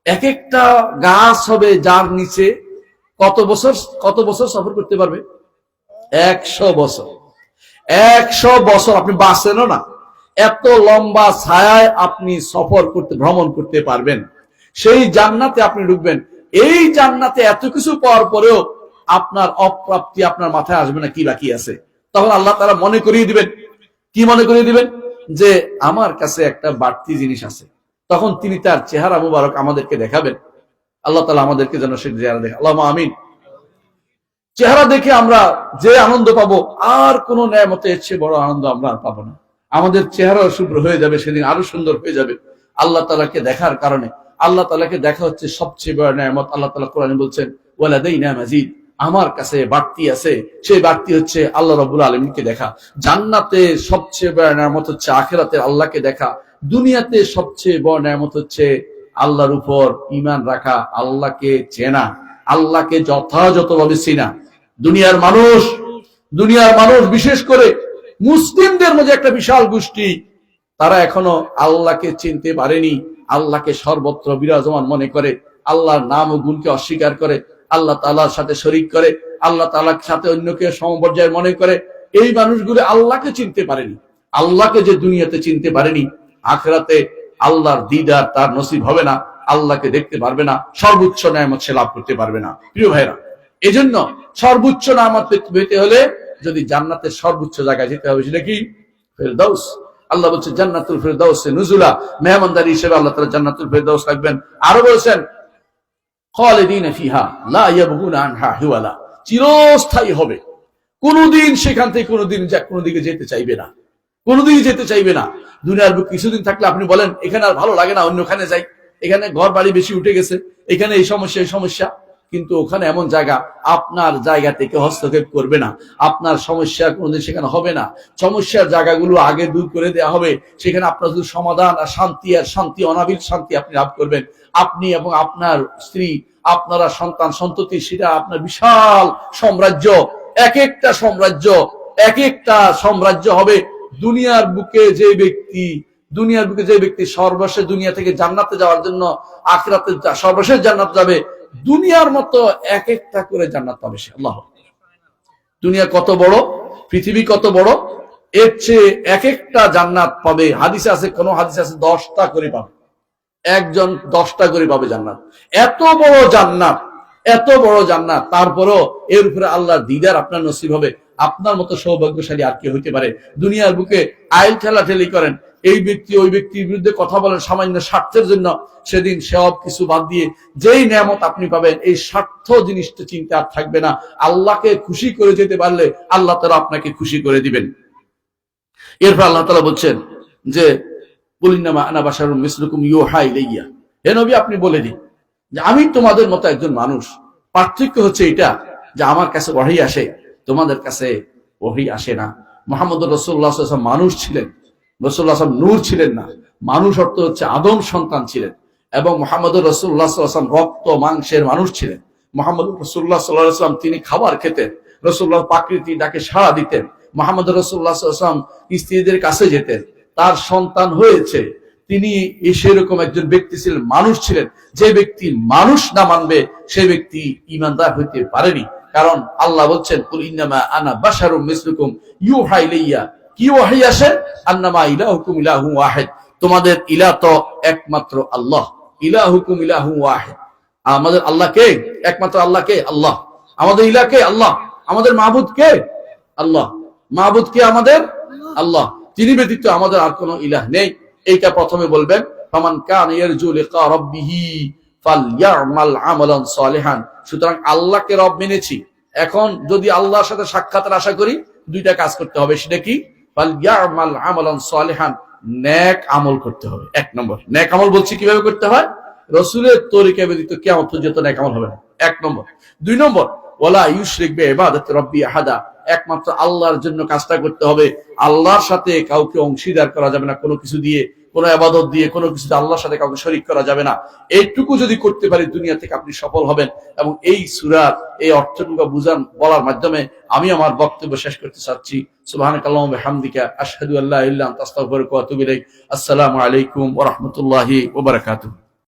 এক একটা গাছ হবে যার নিচে কত বছর সফর করতে পারবে? 100 বছর। 100 বছর আপনি বাঁচেনও না, এত লম্বা ছায়ায় আপনি ভ্রমণ করতে পারবেন। সেই জান্নাতে আপনি ঢুকবেন। এই জান্নাতে এত কিছু পাওয়ার পরেও আপনার অপ্রাপ্তি আপনার মাথায় আসবে না, কি বাকি আছে। তখন আল্লাহ তাআলা মনে করিয়ে দিবেন, কি মনে করিয়ে দিবেন? যে আমার কাছে একটা বাড়তি জিনিস আছে। তখন তিনি তার চেহারা মুবারক আমাদেরকে দেখাবেন। আল্লাহ তাআলা আমাদেরকে যেন সেই চেহারা দেখে, আল্লাহুম্মা আমিন। চেহারা দেখে আমরা যে আনন্দ পাবো, আর কোন নেয়ামতের চেয়ে বড় আনন্দ আমরা আর পাবো না। আমাদের চেহারা শুভ্র হয়ে যাবে, সেদিন আরো সুন্দর হয়ে যাবে আল্লাহ তাআলাকে দেখার কারণে। আল্লাহ তাআলাকে দেখা হচ্ছে সবচেয়ে বড় নেয়ামত। আল্লাহ তাআলা কোরআনে বলছেন, ওয়ালাদাইনা মাজিদ, আমার কাছে বাড়তি আছে। সেই বাড়তি হচ্ছে আল্লাহ রাব্বুল আলামিনকে দেখা। জান্নাতে সবচেয়ে বড় নেয়ামত হচ্ছে আখিরাতে আল্লাহকে দেখা। দুনিয়াতে সবচেয়ে বড় নেয়ামত হচ্ছে আল্লাহর উপর ঈমান রাখা, আল্লাহকে চেনা, আল্লাহকে যথাযথভাবে চেনা। দুনিয়ার মানুষ বিশেষ করে মুসলিমদের মধ্যে একটা বিশাল গোষ্ঠী, তারা এখনো আল্লাহকে চিনতে পারেনি। আল্লাহকে সর্বত্র বিরাজমান মনে করে, আল্লাহর নাম ও গুণকে অস্বীকার করে, আল্লাহ তাআলার সাথে শরীক করে, আল্লাহ তাআলার সাথে অন্যকে সমপর্যায়ে মনে করে। এই মানুষগুলো আল্লাহকে চিনতে পারেনি। আল্লাহকে যে দুনিয়াতে চিনতে পারেনি, আখিরাতে আল্লাহর দিদার তার নসিব হবে না, আল্লাহকে দেখতে পারবে না, সর্বোচ্চ নেয়ামত সে লাভ করতে পারবে না। প্রিয় ভাইরা, এজন্য সর্বোচ্চ নেয়ামত পেতে হলে যদি জান্নাতের সর্বোচ্চ জায়গায় যেতে হবে, সেটা কি? ফেরদাউস। আল্লাহ বলছে জান্নাতুল ফেরদাউসে নুজুলা, মেহমানদারি হিসেবে আল্লাহ তাআলা জান্নাতুল ফেরদাউস রাখবেন। আরো বলেছেন, খালিদিনা ফিহা লা ইয়াবগুনা আনহা হিওয়ালা, চিরস্থায়ী হবে। কোনদিন সেখান থেকে কোনো দিকে যেতে চাইবে না, কোনদিন যেতে চাইবে না। দুনিয়ার বুকে কিছুদিন থাকলে আপনি বলেন এখানে আর ভালো লাগে না, অন্যখানে যাই, এখানে ঘর বাড়ি বেশি উঠে গেছে, এখানে এই সমস্যা। কিন্তু ওখানে এমন জায়গা, আপনার জায়গা থেকে হস্তক্ষেপ করবে না, আপনার সমস্যা কোনোদিন সেখানে হবে না। সমস্যার জায়গাগুলো আগে দূর করে দেওয়া হবে। সেখানে আপনার শুধু সমাধান আর শান্তি, অনাবিল শান্তি আপনি লাভ করবেন। আপনি এবং আপনার স্ত্রী, আপনারা সন্তান সন্ততি, সেটা আপনার বিশাল সাম্রাজ্য। এক একটা সাম্রাজ্য হবে। দুনিয়ার বুকে যে ব্যক্তি সর্বশেষ দুনিয়া থেকে জান্নাতে যাওয়ার জন্য আখিরাতে সর্বশেষ জান্নাত যাবে, দুনিয়ার মতো এক একটা করে জান্নাত পাবে সে। আল্লাহ, দুনিয়া কত বড়, পৃথিবী কত বড়, এর চেয়ে এক একটা জান্নাত পাবে। হাদিসে আছে, কোন হাদিসে আছে 10টা করে পাবে, একজন 10টা করে পাবে জান্নাত। এত বড় জান্নাত, তারপরও এর উপরে আল্লাহর দিদার আপনার নসিব হবে। আপনার মতো সৌভাগ্যশালী আর কে হইতে পারে? দুনিয়ার বুকে আইল ঠেলাঠেলি করেন, এই ব্যক্তি ওই ব্যক্তির বিরুদ্ধে কথা বলেন সামান্য স্বার্থের জন্য, সেদিন সব কিছু বাদ দিয়ে যেই নেয়ামত আপনি পাবেন, এই স্বার্থ জিনিসটা চিন্তা আর থাকবে না। আল্লাহকে খুশি করে যেতে পারলে আল্লাহ তাআলা আপনাকে খুশি করে দিবেন। এরপর আল্লাহ তাআলা বলছেন যে, কুলিন্নামা আনা বাশারুম মিসলুকুম ইউহা ইলাইয়া, হে নবী আপনি বলে দিন যে আমি তোমাদের মতো একজন মানুষ। পার্থক্য হচ্ছে এটা যে আমার কাছে ওহী আসে, তোমাদের কাছে ওহী আসে না। মুহাম্মদুর রাসূলুল্লাহ সাল্লাল্লাহু আলাইহি ওয়াসাল্লাম মানুষ ছিলেন, রাসূলুল্লাহ সাল্লাল্লাহু আলাইহি ওয়াসাল্লাম নূর ছিলেন না, মানুষ অর্থ হচ্ছে আদম সন্তান ছিলেন। এবং মুহাম্মদুর রাসূলুল্লাহ সাল্লাল্লাহু আলাইহি ওয়াসাল্লাম রক্ত মাংসের মানুষ ছিলেন। মুহাম্মদুর রাসূলুল্লাহ সাল্লাল্লাহু আলাইহি ওয়াসাল্লাম তিনি খাবার খেতেন, রাসূলুল্লাহ প্রকৃতি ডাকে সাড়া দিতেন, মুহাম্মদুর রাসূলুল্লাহ সাল্লাল্লাহু আলাইহি ওয়াসাল্লাম স্ত্রীদের কাছে যেতেন, তার সন্তান হয়েছে। তিনি সেরকম একজন ব্যক্তি ছিলেন, মানুষ ছিলেন। যে ব্যক্তি মানুষ না মানবে সে ব্যক্তি ঈমানদার হইতে পারেনি। কারণ আল্লাহ বলছেন, কুল ইন্নামা আনা বাশারুম মিসলুকুম ইউহা ইলাইয়া, কি ওয়াহী আসে? আন্নামা ইলাহুকুম ইলাহুন ওয়াহিদ, তোমাদের ইলাহ তো একমাত্র আল্লাহ। ইলাহুকুম ইলাহুন ওয়াহিদ, আমাদের আল্লাহ কে? একমাত্র আল্লাহ কে? আল্লাহ। আমাদের ইলাহ কে? আল্লাহ। আমাদের মাবুদ কে? আল্লাহ। মাবুদ কে আমাদের? আল্লাহ। তিনি ব্যতীত আমাদের আর কোনো ইলাহ নেই। এইটা প্রথমে বলবেন, ফামান কানা ইয়ারজু লিকা রাব্বিহি ফালইয়ামাল আমালান সালিহান। সুতরাং আল্লাহকে রব মেনেছি, এখন যদি আল্লাহর সাথে সাক্ষাতের আশা করি দুইটা কাজ করতে হবে। সেটা কি? ফালইয়ামাল আমালান সালিহান, নেক আমল করতে হবে। এক নম্বর নেক আমল বলছি কিভাবে করতে হয়? রাসূলের তরিকা ব্যতীত কিয়ামত পর্যন্ত নেক আমল হবে না, এক নম্বর। দুই নম্বর, ওয়ালা ইউশরিক বিইবাদাতি রাব্বি আহাদা, একমাত্র আল্লাহর জন্য কাজটা করতে হবে। আল্লাহর সাথে কাউকে অংশীদার করা যাবে না, কোনো কিছু দিয়ে, কোনো ইবাদত দিয়ে, কোনো কিছুতে আল্লাহর সাথে কাউকে শরীক করা যাবে না। এইটুকু যদি করতে পারি দুনিয়া থেকে আপনি সফল হবেন। এবং এই সূরার এই অর্থটুকু বুঝান বলার মাধ্যমে আমি আমার বক্তব্য শেষ করতে চাচ্ছি। সুবহানাকাল্লাহুম্মা ওয়া বিহামদিকা আশহাদু আল্লা ইলাহা ইল্লা আনতা আস্তাগফিরুকা ওয়া আতুবু ইলাইক। আসসালামু আলাইকুম ওয়া রাহমাতুল্লাহি ওয়া বারাকাতুহু।